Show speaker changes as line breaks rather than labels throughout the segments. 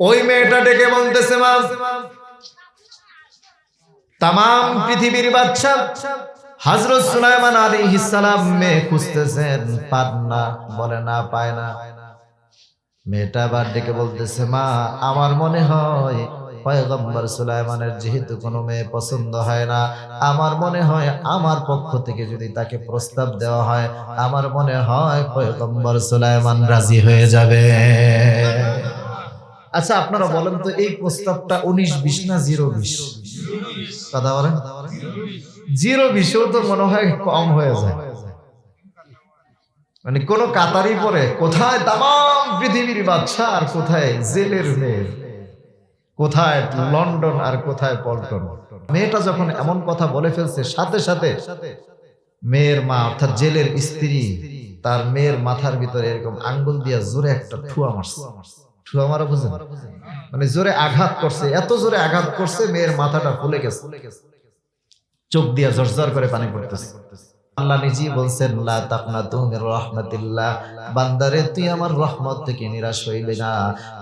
ওই মেয়েটা ডেকে বলতেছে, মা, তাম পৃথিবীর বাদশা হযরত সুলাইমান আলাইহিস সালাম মেয়ে খুঁজতেছেন, পান না, বলে না, পায় না। মেয়েটা আবার ডেকে বলতেছে, মা, আমার মনে হয় পয়গম্বর সুলাইমানের যেহেতু কোনো মেয়ে পছন্দ হয় না, আমার মনে হয় আমার পক্ষ থেকে যদি তাকে প্রস্তাব দেওয়া হয়, আমার মনে হয় পয়গম্বর সুলাইমান রাজি হয়ে যাবে। আচ্ছা, আপনারা বলেন তো, এই প্রস্তাবটা 19-20 না 0-20? কথা বলেন। 0-20ও তো মনে হয় কম হয়ে যায়। মানে কোন কাতারি পরে কোথায় তাম পৃথিবীর বাদশা আর কোথায় জেলের মেয়ে, কোথায় লন্ডন আর কোথায় পল্টন। মেয়েটা যখন এমন কথা বলে ফেলছে, সাথে সাথে মেয়ের মা অর্থাৎ জেলের স্ত্রী তার মেয়ের মাথার ভিতরে এরকম আঙ্গুল দিয়া জোরে একটা ঠুয়া মারছে। ঠুয়া মারা বুঝেন? মানে জোরে আঘাত করছে, এত জোরে আঘাত করছে মেয়ের মাথাটা ফুলে গেছে, চোখ দিয়া ঝরঝর করে পানি পড়তেছে। আল্লাহ নিজেই বলছেন, লা তাকনাতু মির রাহমাতিল্লাহ, বান্দারে তুই আমার রহমত থেকে নিরাশ হইবি না।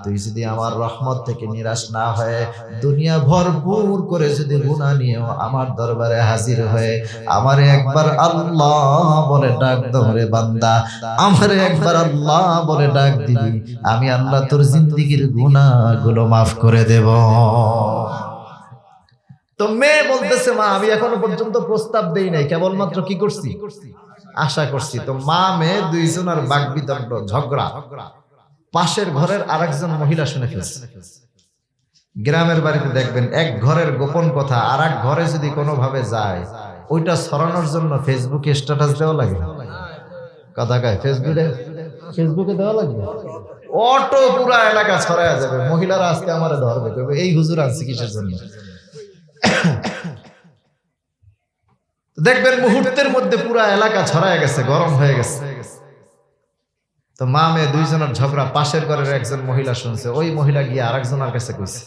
তুই যদি আমার রহমত থেকে নিরাশ না হয়ে দুনিয়া ভরপুর করে যদি গুনাহ নিয়েও আমার দরবারে হাজির হয়ে আমারে একবার আল্লাহ বলে ডাক দরে বান্দা, আমারে একবার আল্লাহ বলে ডাক দিবি, আমি আল্লাহ তোর জিন্দেগীর গুনাহগুলো মাফ করে দেব। তো মেয়ে বলতেছে, মা, আমি এখনো পর্যন্ত প্রস্তাব দেই নাই, কেবলমাত্র কি করছি, আশা করছি। তো মা মেয়ে দুইজনের বাকবিতণ্ড, ঝগড়া পাশের ঘরের আরেকজন মহিলা শুনে ফেলছে। গ্রামের বাড়িতে দেখবেন এক ঘরের গোপন কথা আর এক ঘরে যদি কোনোভাবে যায়, ওইটা ছড়ানোর জন্য ফেসবুকে স্ট্যাটাস দেওয়া লাগে। কথা কয়, ফেসবুকে দেওয়া লাগবে, অটো পুরা এলাকা ছড়ায় যাবে। মহিলারা আজকে আমারে ধরবে, এই হুজুর আনছে কিসের জন্য। দেখবেন মুহূর্তের মধ্যে পুরা এলাকা ছড়ায় গেছে, গরম হয়ে গেছে। তো মা মেয়ে দুইজনের ঝগড়া পাশের ঘরের একজন মহিলা শুনছে, ওই মহিলা গিয়ে আরেকজনের কাছে কইছে।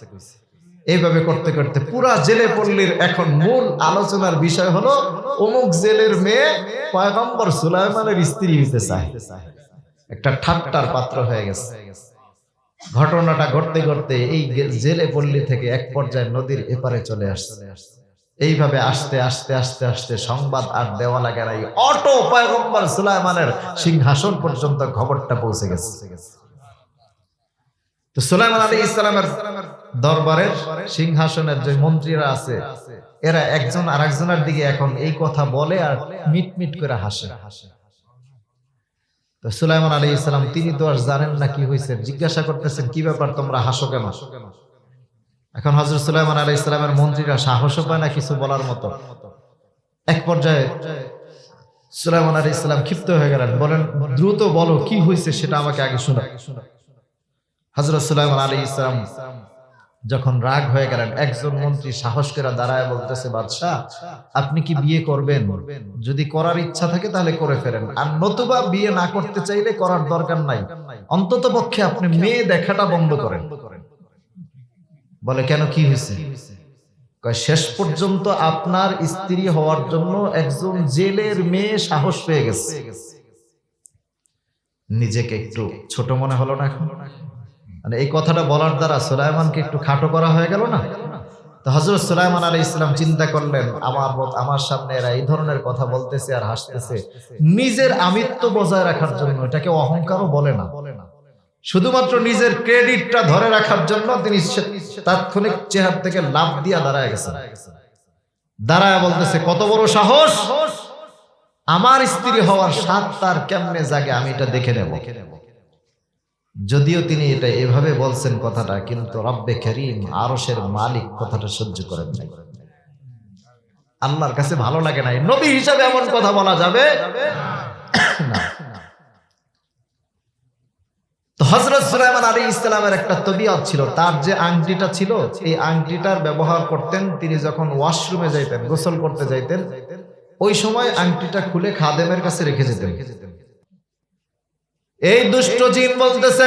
এইভাবে করতে করতে পুরা জেলে পল্লীর এখন মূল আলোচনার বিষয় হলো অমুক জেলের মেয়ে পয়গম্বর সুলাইমানের স্ত্রী হইতে চায়। একটা ঠাট্টার পাত্র হয়ে গেছে। ঘটনাটা ঘটতে ঘটতে এই জেলে পল্লী থেকে এক পর্যায়ে নদীর এপারে চলে আসছে। এইভাবে আস্তে আস্তে আস্তে আস্তে সংবাদ আর দেওয়া লাগে নাই, অটো পয়গম্বর সুলাইমানের সিংহাসন পর্যন্ত খবরটা পৌঁছে গেছে। তো সুলাইমান আলাইহিস সালামের দরবারের সিংহাসনের যে মন্ত্রীরা আছে, এরা একজন আরেকজনের দিকে এখন এই কথা বলে আর মিটমিট করে হাসে। তো সুলাইমান আলাইহিস সালাম তিনি তো আর জানেন না কি হয়েছে, জিজ্ঞাসা করতেছেন, কি ব্যাপার তোমরা হাসো কেন? এখন হযরত সুলাইমান আলাইহিস সালামের মন্ত্রীরা সাহসও পায় না কিছু বলার মতো। এক পর্যায়ে সুলাইমান আলাইহিস সালাম ক্ষিপ্ত হয়ে গেলেন, বলেন, দ্রুত বলো কি হয়েছে সেটা আমাকে আগে শোনাও। হযরত সুলাইমান আলাইহিস সালাম যখন রাগ হয়ে গেলেন, একজন মন্ত্রী সাহস করে দাঁড়ায় বলতেছে, বাদশাহ, আপনি কি বিয়ে করবেন? যদি করার ইচ্ছা থাকে তাহলে করে ফেলেন, আর নতুবা বিয়ে না করতে চাইলে করার দরকার নাই, অন্তত পক্ষে আপনি মেয়ে দেখাটা বন্ধ করেন। বলে, কেন, কি হয়েছে? কয়, শেষ পর্যন্ত আপনার স্ত্রী হওয়ার জন্য একজন জেলের মেয়ে সাহস পেয়ে গেছে। নিজেকে একটু ছোট মনে হলো না এখন? মানে এই কথাটা বলার দ্বারা সুলাইমানকে একটু খাটো করা হয়ে গেল না? তো হযরত সুলাইমান আলাইহিস সালাম চিন্তা করলেন, আমার সামনে এরা এই ধরনের কথা বলতেছে আর হাসতেছে, নিজের আমিত্ব বজায় রাখার জন্য, এটাকে অহংকারও বলে না, শুধুমাত্র নিজের ক্রেডিটটা ধরে রাখার জন্য তিনি তাৎক্ষণিক চেহারা থেকে লাফ দিয়া দাঁড়ায় গেছে। দাঁড়ায় বলতেছে, কত বড় সাহস, আমার স্ত্রী হওয়ার স্বাদ তার কেমনে জাগে আমি এটা দেখে নেব। যদিও তিনি এটা এভাবে বলছেন কথাটা, কিন্তু রব্বে কারীম আরশের মালিক কথাটা সহ্য করেন নাই। আল্লাহর কাছে ভালো লাগে নাই, নবী হিসাবে এমন কথা বলা যাবে না। তো হযরত সুলাইমান আলাইহিস সালামের একটা তবিয়ত ছিল, তার যে আংটিটা ছিল, এই আংটিটার ব্যবহার করতেন তিনি যখন ওয়াশরুমে যাইতেন, গোসল করতে যাইতেন, ওই সময় আংটিটা খুলে খাদেমের কাছে রেখে যেতেন। এই দুষ্ট জিন বলতেছে,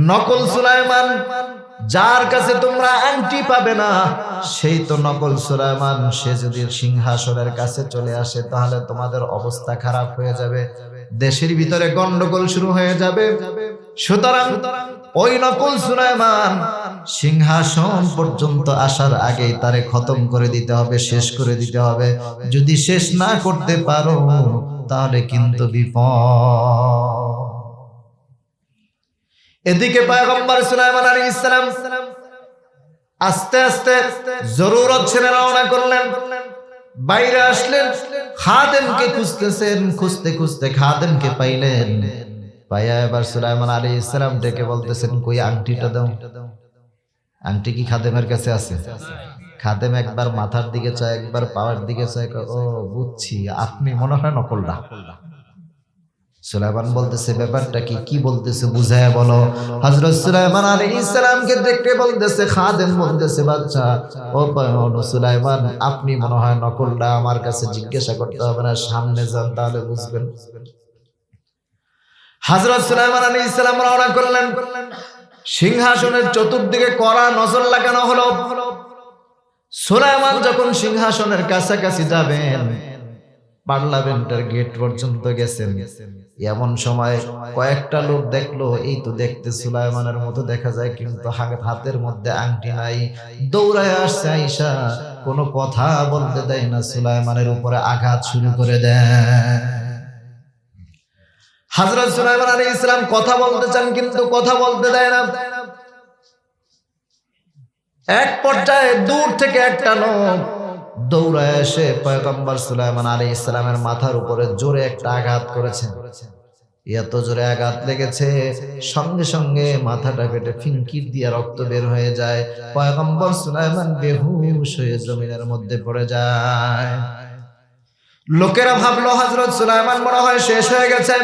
নকল সুলাইমান, যার কাছে তোমরা আংটি পাবে না সেই তো নকল সুলাইমান, সে যদি সিংহাসনের কাছে চলে আসে তাহলে তোমাদের অবস্থা খারাপ হয়ে যাবে। দেশের ভিতরে গন্ডগোল শুরু হয়ে যাবে। সুতরাং ওই নকুল সুলাইমান সিংহাসন পর্যন্ত আসার আগেই তারে খতম করে দিতে হবে, শেষ করে দিতে হবে। যদি শেষ না করতে পারো তাহলে কিন্তু বিপদ। এদিকে পয়গম্বর সুলাইমান আলাইহিস সালাম আস্তে আস্তে জরুরত ছেড়ে রওনা করলেন। বাইরে আসলেন, খাদেমকে খুঁজতেছেন, খুঁজতে খুঁজতে খাদেমকে পাইলেন। পাইয়া এবার সুলাইমান আলাইহিস সালাম ডেকে বলতেছেন, কই আংটিটা দাও। আংটি কি খাদেমের কাছে আছে? খাদেম একবার মাথার দিকে চায়, একবার পাওয়ার দিকে চায়। ও বুঝছি, আপনি মনে হয় নকলটা। সুলাইমান বলতেছে, ব্যাপারটা কি? কি বলতেছে বুঝায় বলো। হযরত সুলাইমান আলাইহিস সালামকে দেখতে বলতেছে, খাদেম বলতেছে, বাচ্চা ও সুলাইমান, আপনি মনে হয় নকলটা, আমার কাছে জিজ্ঞাসা করতে হবে না, সামনে যান তাহলে বুঝবেন। হযরত সুলাইমান আলাইহিস সালাম রওনা করলেন। সিংহাসনের চতুর্দিকে কড়া নজর লাগানো হলো। সুলাইমান যখন সিংহাসনের কাছাকাছি যাবেন, পার্লামেন্টের গেট পর্যন্ত গেছেন, এমন সময় কয়েকটা লোক দেখলো, এই তো দেখতে সুলাইমানের মতো দেখা যায়, কিন্তু হাতের মধ্যে আংটি নাই। দৌড়ায় আসছে আয়েশা, কোনো কথা বলতে দেয় না, সুলাইমানের উপরে আঘাত শুরু করে দেয়। হযরত সুলাইমান আলাইহিস সালাম কথা বলতে চান, কিন্তু কথা বলতে দেয় না। এক পর্যায়ে দূর থেকে একটা লোক দৌড়ায় এসে পয়গম্বর সুলাইমান আলাইহিস সালামের মাথার উপরে জোরে একটা আঘাত করেছে। এত জোরে আঘাত লেগেছে, সঙ্গে সঙ্গে মাথাটা ফেটে ফিনকির দিয়ে রক্ত বের হয়ে যায়। পয়গম্বর সুলাইমান বেহুশ হয়ে জমিনের মধ্যে পড়ে যায়। লোকেরা ভাবলো হযরত সুলাইমান মনে হয় শেষ হয়ে গেছে।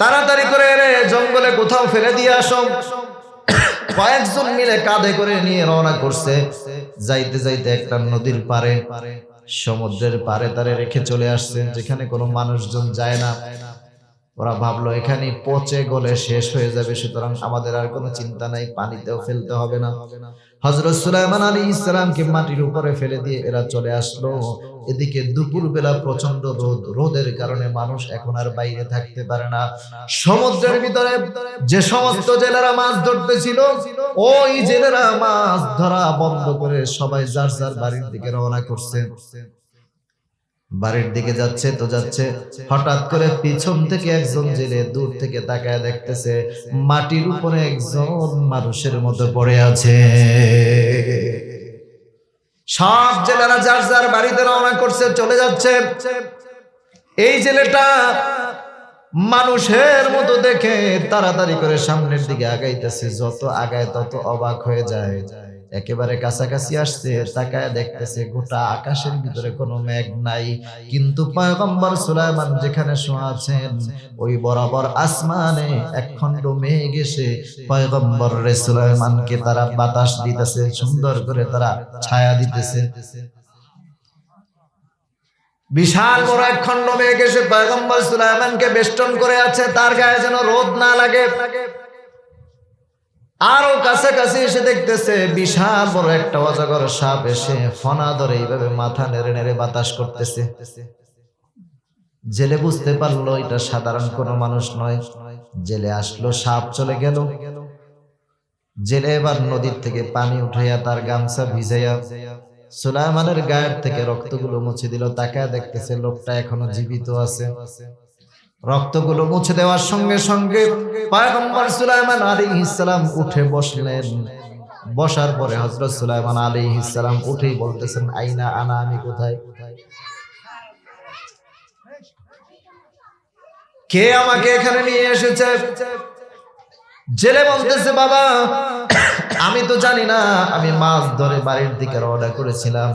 তাড়াতাড়ি করে জঙ্গলে কোথাও ফেলে দিয়ে আসো। কয়েকজন মিলে কাঁধে করে নিয়ে রওনা করছে। যাইতে যাইতে একটা নদীর পারে, সমুদ্রের পারে তারে রেখে চলে আসছে, যেখানে কোনো মানুষজন যায় না। ওরা ভাবলো এখানে পচে গলে শেষ হয়ে যাবে, সুতরাং আমাদের আর কোনো চিন্তা নাই, পানিতেও ফেলতে হবে না। হযরত সুলাইমান আলাইহিস সালামকে মাটির উপরে ফেলে দিয়ে এরা চলে আসলো। এদিকে দুপুর বেলা প্রচন্ড রোদ, রোদের কারণে মানুষ এখন আর বাইরে থাকতে পারে না। সমুদ্রের ভিতরে যে সমস্ত জেলেরা মাছ ধরতেছিল, ওই জেলেরা মাছ ধরা বন্ধ করে সবাই যার যার বাড়ির দিকে রওনা করছে। বাড়ির দিকে যাচ্ছে তো যাচ্ছে, হঠাৎ করে পিছন থেকে একজন জেলে দূর থেকে তাকায় দেখতেছে মাটির উপরে একজন মানুষের মতো পড়ে আছে। সব জেলেরা যার যার বাড়িতে রওনা করছে, চলে যাচ্ছে। এই জেলেটা মানুষের মতো দেখে তাড়াতাড়ি করে সামনের দিকে আগাইতেছে। যত আগায় তত অবাক হয়ে যায়। একেবারে কাছাকাছি আসছে, তাকায় দেখতেছে গোটা আকাশের ভিতরে কোনো মেঘ নাই, কিন্তু পয়গম্বর সুলাইমান যেখানে শোয়া আছেন ওই বরাবর আসমানে একখণ্ড মেঘ এসে পয়গম্বর সুলাইমানকে তারা বাতাস দিতেছে, সুন্দর করে তারা ছায়া দিতেছে। বিশাল বড় একখণ্ড মেঘ এসে পয়গম্বর সুলাইমানকে বেষ্টন করে আছে, তার গায়ে যেন রোদ না লাগে। আরো কাছাকাছি এসে দেখতেছে বিশাল বড় একটা অজগর সাপ এসে ফনা ধরে এইভাবে মাথা নেড়ে নেড়ে বাতাস করতেছে। জেলে বুঝতে পারলো এটা সাধারণ কোনো মানুষ নয়। জেলে আসলো, সাপ চলে গেল। জেলে এবার নদীর থেকে পানি উঠাইয়া তার গামছা ভিজাইয়া সুলাইমানের গায়ের থেকে রক্তগুলো মুছে দিল। তাকায় দেখতেছে লোকটা এখনো জীবিত আছে। রক্তগুলো মুছে দেওয়ার সঙ্গে সঙ্গে পয়গম্বর সুলাইমান আলাইহিস সালাম উঠে বসলেন। বসার পরে হযরত সুলাইমান আলাইহিস সালাম উঠেই বলতেছেন, আইনা আনা, আমি কোথায়? কে আমাকে এখানে নিয়ে এসেছে? জেলে বলতেছে, বাবা আমি তো জানি না, আমি মাছ ধরে বাড়ির দিকে রওনা করেছিলাম,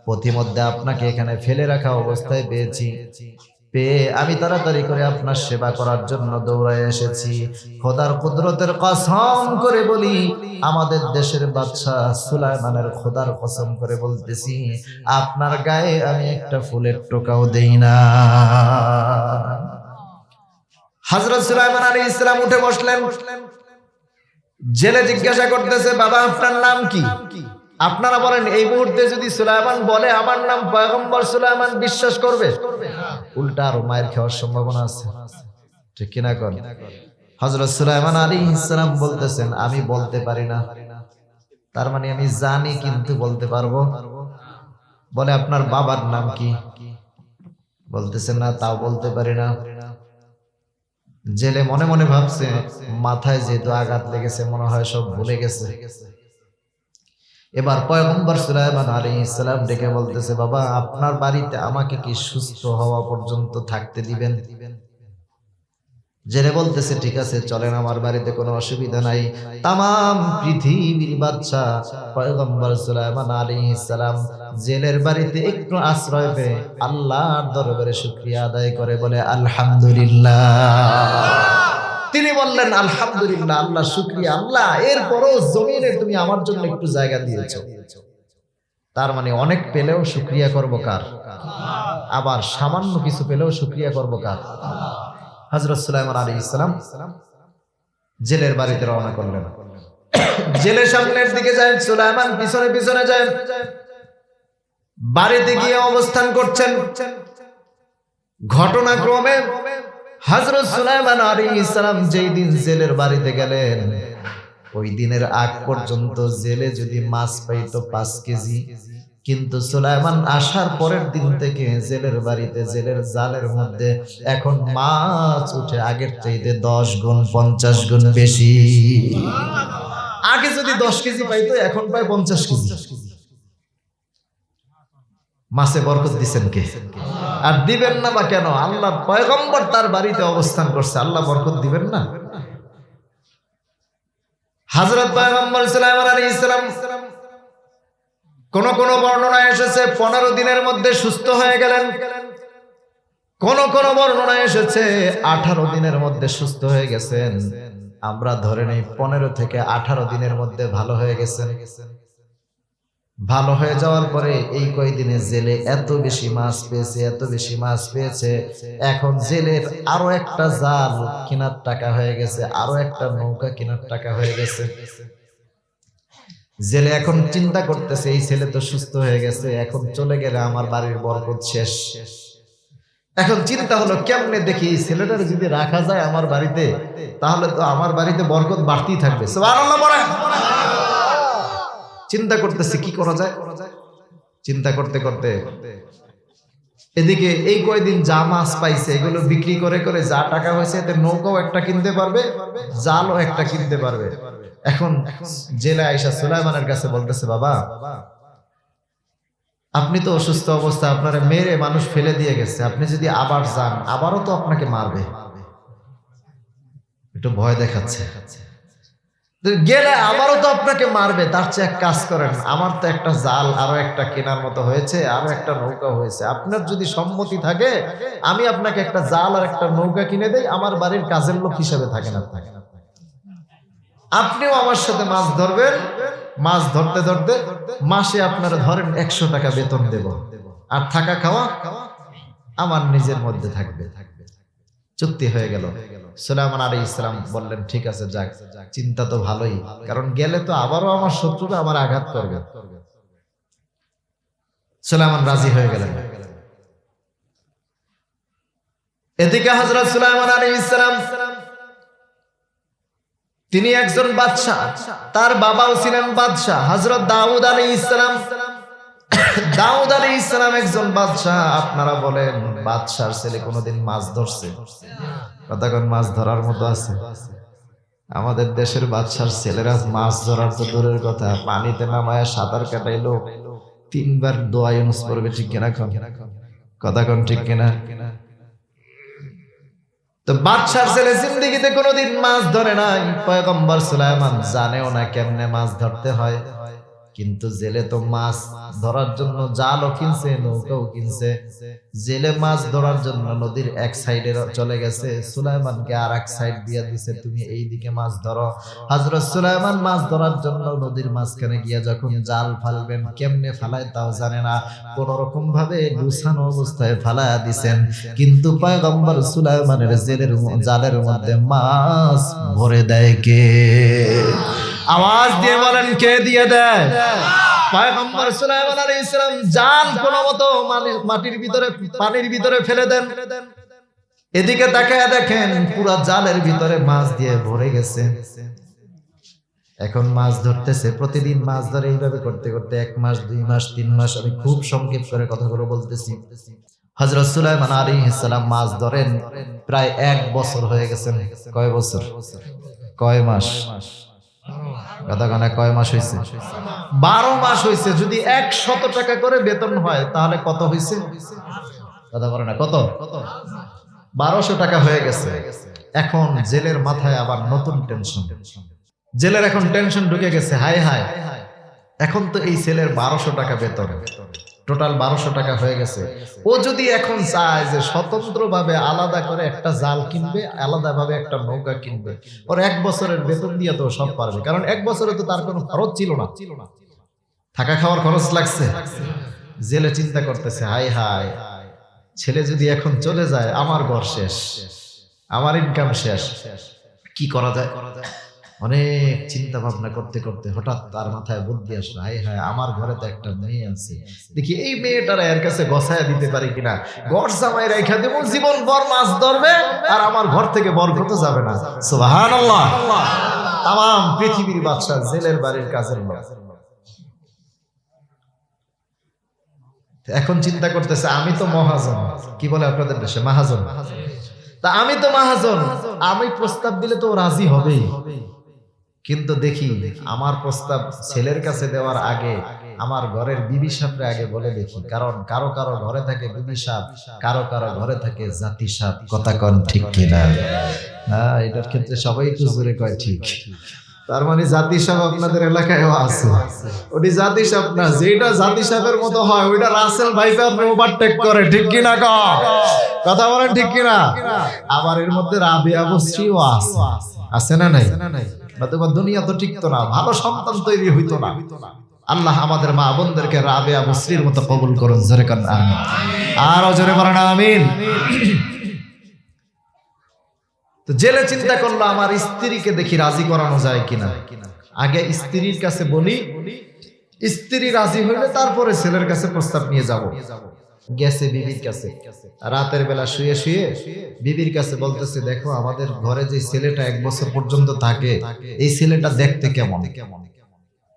পথিমধ্যে আপনাকে এখানে ফেলে রাখা অবস্থায় পেয়েছি। পেয়ে আমি তাড়াতাড়ি করে আপনার সেবা করার জন্য দৌড়ায় এসেছি। খোদার কুদরতের কসম করে বলি, আমাদের দেশের বাদশা সুলাইমানের খোদার কসম করে বলতেছি, আপনার গায়ে আমি একটা ফুলের টোকাও দেই না। হযরত সুলাইমান আলাইহিস সালাম উঠে বসলেন। জেলে জিজ্ঞাসা করতেছে, বাবা আপনার নাম কি? আপনারা বলেন এই মুহূর্তে যদি সুলাইমান বলে আমার নাম পয়গম্বর সুলাইমান, বিশ্বাস করবে? উল্টা আরো মায়ের খাওয়ার সম্ভাবনা আছে, ঠিক কিনা কর? হযরত সুলাইমান আলাইহিস সালাম বলতেছেন আমি বলতে পারি না, তার মানে আমি জানি কিন্তু বলতে পারবো। বলে আপনার বাবার নাম কি? বলতেছেন না, তাও বলতে পারি না। জেলে মনে মনে ভাবছে মাথায় যেহেতু আঘাত লেগেছে মনে হয় সব ভুলে গেছে। এবার পয়গম্বর সুলাইমান আলাইহিস সালাম ডেকে বলতেছে বাবা আপনার বাড়িতে আমাকে কি সুস্থ হওয়া পর্যন্ত থাকতে দিবেন? জেলে বলতেছে ঠিক আছে চলেন, আমার বাড়িতে কোনো অসুবিধা নাই। তামাম পৃথিবীর বাদশা পয়গম্বর সুলাইমান আলাইহিস সালাম জেলের বাড়িতে একটু আশ্রয় পেয়ে আল্লাহর দরবারে শুকরিয়া আদায় করে বলে আলহামদুলিল্লাহ। তিনি বললেন আলহামদুলিল্লাহ, আল্লাহ শুকরিয়া, আল্লাহ এরপরও জমিনে তুমি আমার জন্য একটু জায়গা দিয়েছো। তার মানে অনেক পেলেও শুকরিয়া করব কার? আবার সামান্য কিছু পেলেও শুকরিয়া করব কার? হযরত সুলাইমান আলাইহিস সালাম জেলের বাড়িতে রওনা করলেন। জেলের সামনের দিকে যায়, সুলাইমান পিছনে পিছনে যায়। বাড়িতে গিয়ে অবস্থান করছেন। ঘটনাক্রমে হযরত সুলাইমান আলাইহিস সালাম যেই দিন জেলের বাড়িতে গেলেন ওই দিনের আগ পর্যন্ত জেলে যদি মাছ পাইতো 5 কেজি, কিন্তু সুলাইমান আসার পরের দিন থেকে জেলের বাড়িতে জেলের জালের মধ্যে এখন মাছ উঠে আগের চাইতে 10 গুণ 50 গুণ বেশি। আগে যদি 10 কেজি পাইতো এখন পায় 50 কেজি। মাছে বরকত দিবেন কে? আর দিবেন না বা কেন? আল্লাহ পয়গম্বর তার বাড়িতে অবস্থান করছে, আল্লাহ বরকত দিবেন না? হযরত পয়গম্বর সুলাইমান আলাইহিস সালাম কোন কোন বর্ণনায় এসেছে 15 দিনের মধ্যে সুস্থ হয়ে গেলেন, কোন কোন বর্ণনায় এসেছে 18 দিনের মধ্যে সুস্থ হয়ে গেছেন। আমরা ধরে নেই 15 থেকে 18 দিনের মধ্যে ভালো হয়ে গেছেন। ভালো হয়ে যাওয়ার পরে এই কয়দিনে জেলে এত বেশি মাছ পেয়েছে, এত বেশি মাছ পেয়েছে, এখন জেলের আরো একটা জাল কেনার টাকা হয়ে গেছে, আরো একটা নৌকা কেনার টাকা হয়ে গেছে। জেলে এখন চিন্তা করতেছে এই ছেলে তো সুস্থ হয়ে গেছে, এখন চলে গেলে আমার বাড়ির বরকত শেষ। এখন চিন্তা হলো কেমনে দেখি এই ছেলেটার যদি রাখা যায় আমার বাড়িতে, তাহলে তো আমার বাড়িতে বরকত বাড়তেই থাকবে। সুবহানাল্লাহ বলেন। চিন্তা করতেছে কি করা যায়। চিন্তা করতে করতে এদিকে এই কয়দিন যা মাছ পাইছে এগুলো বিক্রি করে করে যা টাকা হয়েছে এতে নৌকাও একটা কিনতে পারবে, জালও একটা কিনতে পারবে। এখন জেলে আয়েশা সুলাইমানের কাছে বলতেছে বাবা আপনি তো অসুস্থ অবস্থা, আপনার মেরে মানুষ ফেলে দিয়ে গেছে, আপনি যদি আবার যান আবারও তো আপনাকে মারবে, একটু ভয় দেখাচ্ছে। গেলে আবারও তো আপনাকে মারবে, তার চেয়ে এক কাজ করেন, আমার তো একটা জাল আরো একটা কেনার মতো হয়েছে, আরো একটা নৌকা হয়েছে, আপনার যদি সম্মতি থাকে আমি আপনাকে একটা জাল আর একটা নৌকা কিনে দেই, আমার বাড়ির কাজের লোক হিসেবে থাকেন আপনিও আমার সাথে মাছ ধরবেন, মাছ ধরতে ধরতে মাসে আপনারা ধরেন 100 টাকা বেতন দেব, আর থাকা খাওয়া আমার নিজের মধ্যে থাকবে। চুক্তি হয়ে গেল। সুলাইমান আলাইহিস সালাম বললেন ঠিক আছে যাক, চিন্তা তো ভালোই, কারণ গেলে তো আবারও আমার শত্রুরা আমার আঘাত করবে। সুলাইমান রাজি হয়ে গেলেন। এদিকে হযরত সুলাইমান আলাইহিস সালাম তিনি একজন বাদশা, তার বাবাও ছিলেন বাদশা হযরত দাউদ আলাইহিস সালাম। দাউদ আলাইহিস সালাম একজন বাদশা। আপনারা বলেন বাদশার ছেলে কোনোদিন মাছ ধরছে? কতক্ষণ মাছ ধরার মতো আছে? আমাদের দেশের বাদশার ছেলেরা মাছ ধরার তো দূরের কথা, পানিতে নামায় সাঁতার কাটাইলো 3 বার দোয়া ইউনুস পড়বে, ঠিক কিনা? কতক্ষণ ঠিক কিনা? তো বাদশার ছেলে জিন্দেগিতে কোনোদিন মাছ ধরে নাই, পয়গম্বর সুলাইমান জানেও না কেমনে মাছ ধরতে হয়। কিন্তু জেলে তো মাছ ধরার জন্য জালও কিনছে, নৌকাও কিনছে। জেলে মাছ ধরার জন্য নদীর এক সাইডে চলে গেছে, সুলাইমানকে আর এক সাইড দিয়ে দিছে, তুমি এই দিকে মাছ ধরো। হযরত সুলাইমান মাছ ধরার জন্য নদীর মাঝখানে গিয়া যখন জাল ফালবেন, কেমনে ফালায় তাও জানে না, কোন রকম ভাবে গুছানো অবস্থায় ফালায়া দিছেন। কিন্তু পয়গম্বর সুলাইমানের জালের মধ্যে মাছ ভরে দেয় কে? আওয়াজ দিয়ে বলেন কে দিয়ে দেয়? পয়গম্বর সুলাইমান আলাইহিস সালাম জাল কোনমতো মাটির ভিতরে পানির ভিতরে ফেলে দেন। এদিকে তাকায় দেখেন পুরা জালের ভিতরে মাছ দিয়ে ভরে গেছে। এখন মাছ ধরতেছে, প্রতিদিন মাছ ধরে এইভাবে করতে করতে 1 মাস 2 মাস 3 মাস, আমি খুব সংক্ষেপ করে কথাগুলো বলতেছি। হযরত সুলাইমান আলাইহিস সালাম মাছ ধরেন প্রায় 1 বছর হয়ে গেছেন। কয় বছর? কয় মাস? কথা কানে কয় মাস হয়েছে? 12 মাস হয়েছে। যদি 100 টাকা করে বেতন হয় তাহলে কত হয়েছে? কথা বলে না, কত? 1200 টাকা হয়ে গেছে। এখন জেলের মাথায় আবার নতুন টেনশন। জেলের এখন টেনশন ঢুকে গেছে, হায় হায়, এখন তো এই ছেলের 1200 টাকা বেতন, টোটাল 1200 টাকা হয়ে গেছে। ও যদি এখন চায় যে স্বতন্ত্রভাবে আলাদা করে একটা জাল কিনবে, আলাদাভাবে একটা নৌকা কিনবে, ওর 1 বছরের বেতন দিয়ে তো সব পারবে। কারণ 1 বছরে তো তার কোনো খরচ ছিল না, থাকা খাওয়ার খরচ লাগছে। জেলে চিন্তা করতেছে, হায় হায়, ছেলে যদি এখন চলে যায় আমার ঘর শেষ, আমার ইনকাম শেষ, কি করা যায়? অনেক চিন্তা ভাবনা করতে করতে হঠাৎ তার মাথায় বুদ্ধি আসলো, হায় হায়, আমার ঘরে তো একটা মেয়ে আছে, দেখি এই মেয়েটারা এর কাছে গছায়া দিতে পারি কিনা, ঘর জামাই রাইখা দেব, জীবন ভর মাছ ধরবে আর আমার ঘর থেকে বরকত যাবে না। সুবহানাল্লাহ। তাম পৃথিবীর বাদশা জেলের বাড়ির কাজের লোক এখন চিন্তা করতেছে, আমি তো মহাজন, কি বলে আপনাদের দেশে মহাজন, তা আমি তো মহাজন, আমি প্রস্তাব দিলে তো রাজি হবেই, কিন্তু দেখি আমার প্রস্তাব ছেলের কাছে দেওয়ার আগে আমার ঘরের বিবি সাপরে আগে বলে দেখি, কারণ কারো কারো ঘরে থাকে বিবি সাপ, কারো কারো ঘরে থাকে জাতি সাপ। কথা কন ঠিক কিনা? হ্যাঁ, এটার ক্ষেত্রে সবাই একটু জোরে কয় ঠিক। তার মানে জাতি সাপ আপনাদের এলাকায়ও আছে। ওটি জাতি সাপ না, যেটা জাতি সাপের মতো হয় ওইটা রাসেল ভাইপার ওভারটেক করে, ঠিক কিনা? কথা বলেন ঠিক কিনা? আবার এর মধ্যে রাবিয়া বস্রিও আছে, আছে না নাই? দুনিয়া তো টিকতো না, ভালো সন্তান তৈরি হইতো না। আল্লাহ আমাদের মা বোনদেরকে রাবিয়া বস্রির মতো কবুল করুন, জোরে কান আমিন, আর জোরে বলেন আমিন। তো জেলে চিন্তা করলো, আমার স্ত্রীকে দেখি রাজি করানো যায় কিনা, আগে স্ত্রীর কাছে বলি, স্ত্রী রাজি হইলে তারপরে ছেলের কাছে প্রস্তাব নিয়ে যাব। গেছে বিবির কাছে, রাতের বেলা শুয়ে শুয়ে বিবির কাছে বলতেছে, দেখো আমাদের ঘরে যে ছেলেটা 1 বছর পর্যন্ত থাকে, এই ছেলেটা দেখতে কেমন?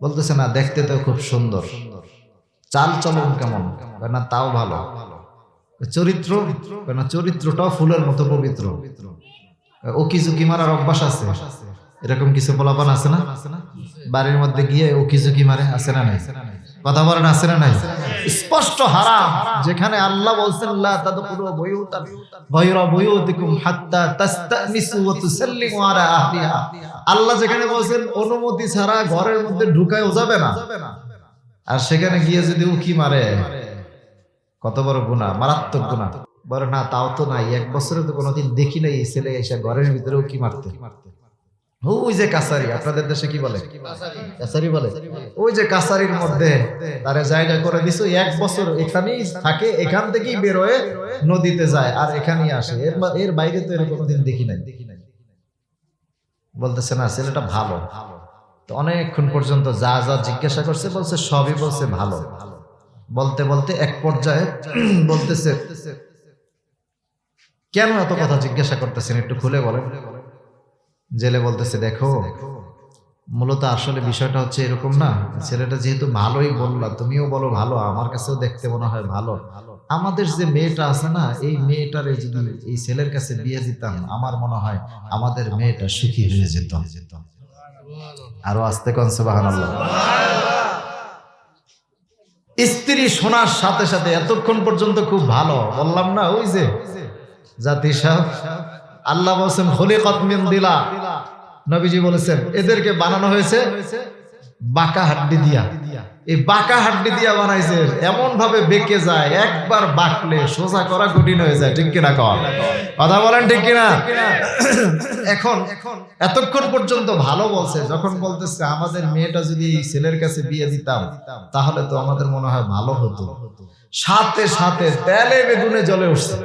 বলতেছে, না দেখতে তো খুব সুন্দর, চাল চলন কেমন? না তাও ভালো। চরিত্র? না চরিত্রটাও ফুলের মতো পবিত্র। ও কিছু কি মারার অভ্যাস আছে? এরকম কিছু পোলাপান আছে না বাড়ির মধ্যে গিয়ে ও কিছু কি মারে? আছে না নাই? কথা বলেন আছে না নাই? স্পষ্ট হারাম। যেখানে আল্লাহ বলছেন লা তাদখুলু বুয়ুতান গায়রা বুয়ুতিকুম হাত্তা তাস্তানিসু ওয়া তুসাল্লিমু আলা আহলিহা, আল্লাহ যেখানে বলছেন অনুমতি ছাড়া ঘরের মধ্যে ঢুকায়ও যাবে না, আর সেখানে গিয়ে যদি উকি মারে, কত বড় গুনাহ, মারাত্মক গুনাহ। বলে না তাও তো নাই, 1 বছরে তো কোনোদিন দেখি নাই এই ছেলে এসে ঘরের ভিতরে উকি মারতে। ওই যে কাছারি, আপনাদের দেশে কি বলে? কাছারি বলে। ওই যে কাছারির মধ্যে তারে জায়গা করে দিছো, 1 বছর এখানেই থাকে, এখান থেকেই বের হয়ে নদীতে যায় আর এখানেই আসে, এর বাইরে তো এর কোনোদিন দেখি নাই। বলতেছে না ছেলেটা ভালো। তো অনেকক্ষণ পর্যন্ত যা যা জিজ্ঞাসা করছে বলছে সবই বলছে ভালো। বলতে বলতে এক পর্যায়ে বলতেছে, কেন এত কথা জিজ্ঞাসা করতেছেন একটু খুলে বলেন। জেলে বলতেছে, দেখো মূলত আসলে বিষয়টা হচ্ছে এরকম না, ছেলেটা যেহেতু ভালোই বললা, তুমিও বলো ভালো, আমার কাছেও দেখতে মনে হয় ভালো, আমাদের যে মেয়েটা আছে না, এই মেয়েটারে যদি এই ছেলের কাছে বিয়ে দিতাম, আমার মনে হয় আমাদের মেয়েটা সুখী হয়ে যেত। আরো আস্তে কোন সুবহানাল্লাহ। স্ত্রী শোনার সাথে সাথে এতক্ষণ পর্যন্ত খুব ভালো বললাম না, ওই যে জাতি সাহেব, আল্লাহ বলেছেন খুলিকাত মিন দিলা, নবীজি বলেছেন এদেরকে বানানো হয়েছে বাঁকা হাড্ডি দিয়া। এই বাঁকা হাড্ডি দিয়া বানাইছে, এমন ভাবে বেঁকে যায়, একবার বাঁকলে সোজা করা কঠিন হয়ে যায়, ঠিক কিনা? কথা বলেন ঠিক কিনা? এখন এতক্ষণ পর্যন্ত ভালো বলছে, যখন বলতেছে আমাদের মেয়েটা যদি ছেলের কাছে বিয়ে দিতাম তাহলে তো আমাদের মনে হয় ভালো হতো, সাথে সাথে তেলে বেগুনে জ্বলে উঠছে।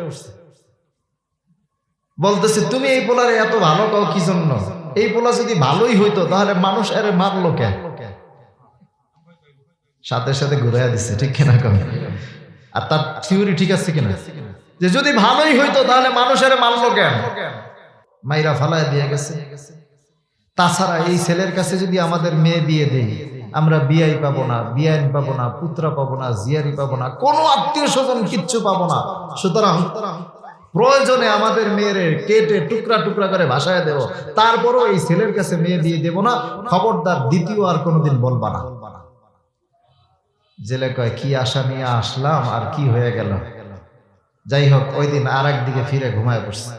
বলতেছে তুমি এই পোলারে এত ভালো কাও কি জন্য? এই পোলা যদি ভালোই হইতো তাহলে মানুষ এর মারলো কেন? সাথে সাথে ঘুরাইয়া দিচ্ছে, ঠিক কিনা কম? আর তার থিওরি ঠিক আছে কিনা, যে যদি ভালোই হইতো তাহলে মানুষের মারলো কেন, মাইরা ফালায় দিয়ে গেছে। তাছাড়া এই ছেলের কাছে যদি আমাদের মেয়ে দিয়ে দেই, আমরা বিয়াই পাবো না, বিয়াইন পাবো না, পুত্রা পাবো না, জিয়ারি পাবো না, কোনো আত্মীয় স্বজন কিচ্ছু পাবো না। সুতরাং প্রয়োজনে আমাদের মেয়েরে কেটে টুকরা টুকরা করে ভাসায় দেব, তারপরও এই ছেলের কাছে মেয়ে দিয়ে দেব না, খবরদার দ্বিতীয় আর কোনোদিন বলবা না। জেলে কয় কি আশা নিয়ে আসলাম আর কি হয়ে গেল। যাই হোক, ওই দিন আর একদিকে ফিরে ঘুমায় পড়ছে।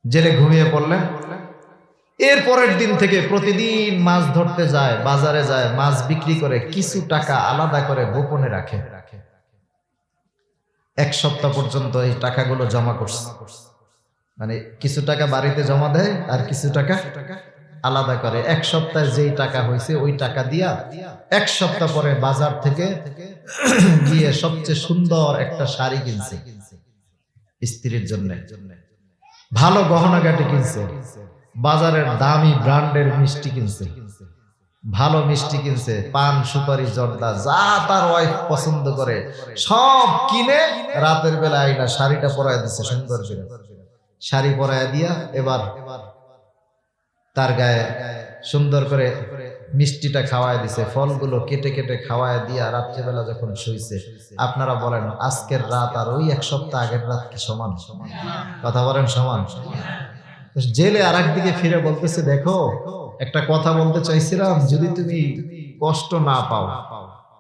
জেলে ঘুমিয়ে পড়লেন। এর পরের দিন থেকে প্রতিদিন মাছ ধরতে যায়, বাজারে যায়, মাছ বিক্রি করে কিছু টাকা আলাদা করে গোপনে রাখে। এক সপ্তাহ পর্যন্ত এই টাকাগুলো জমা করছে, মানে কিছু টাকা বাড়িতে জমা দেয় আর কিছু টাকা আলাদা করে। এক সপ্তাহে যেই টাকা হয়েছে ওই টাকা দিয়া এক সপ্তাহ পরে বাজার থেকে গিয়ে সবচেয়ে সুন্দর একটা শাড়ি কিনছে স্ত্রীর জন্য, ভালো গহনাগাটি কিনছে, বাজারের দামি ব্র্যান্ডের মিষ্টি কিনছে, ভালো মিষ্টি কিনছে, পান সুপারি জর্দা যা তার ওয়াইফ পছন্দ করে সব কিনে রাতের বেলা আইনা শাড়িটা পরায় দিচ্ছে। সুন্দর করে শাড়ি পরায় দিয়া এবার তার গায়ে সুন্দর করে মিষ্টিটা খাওয়ায় দিছে, ফলগুলো কেটে কেটে খাওয়ায় দিয়া রাত্রিবেলা যখন শুইছে, আপনারা বলেন আজকের রাত আর ওই এক সপ্তাহ আগের রাত কি সমান? কথা বলেন সমান? জেলে আর একদিকে ফিরে বলতেছে, দেখো একটা কথা বলতে চাইছিলাম, যদি তুমি কষ্ট না পাও,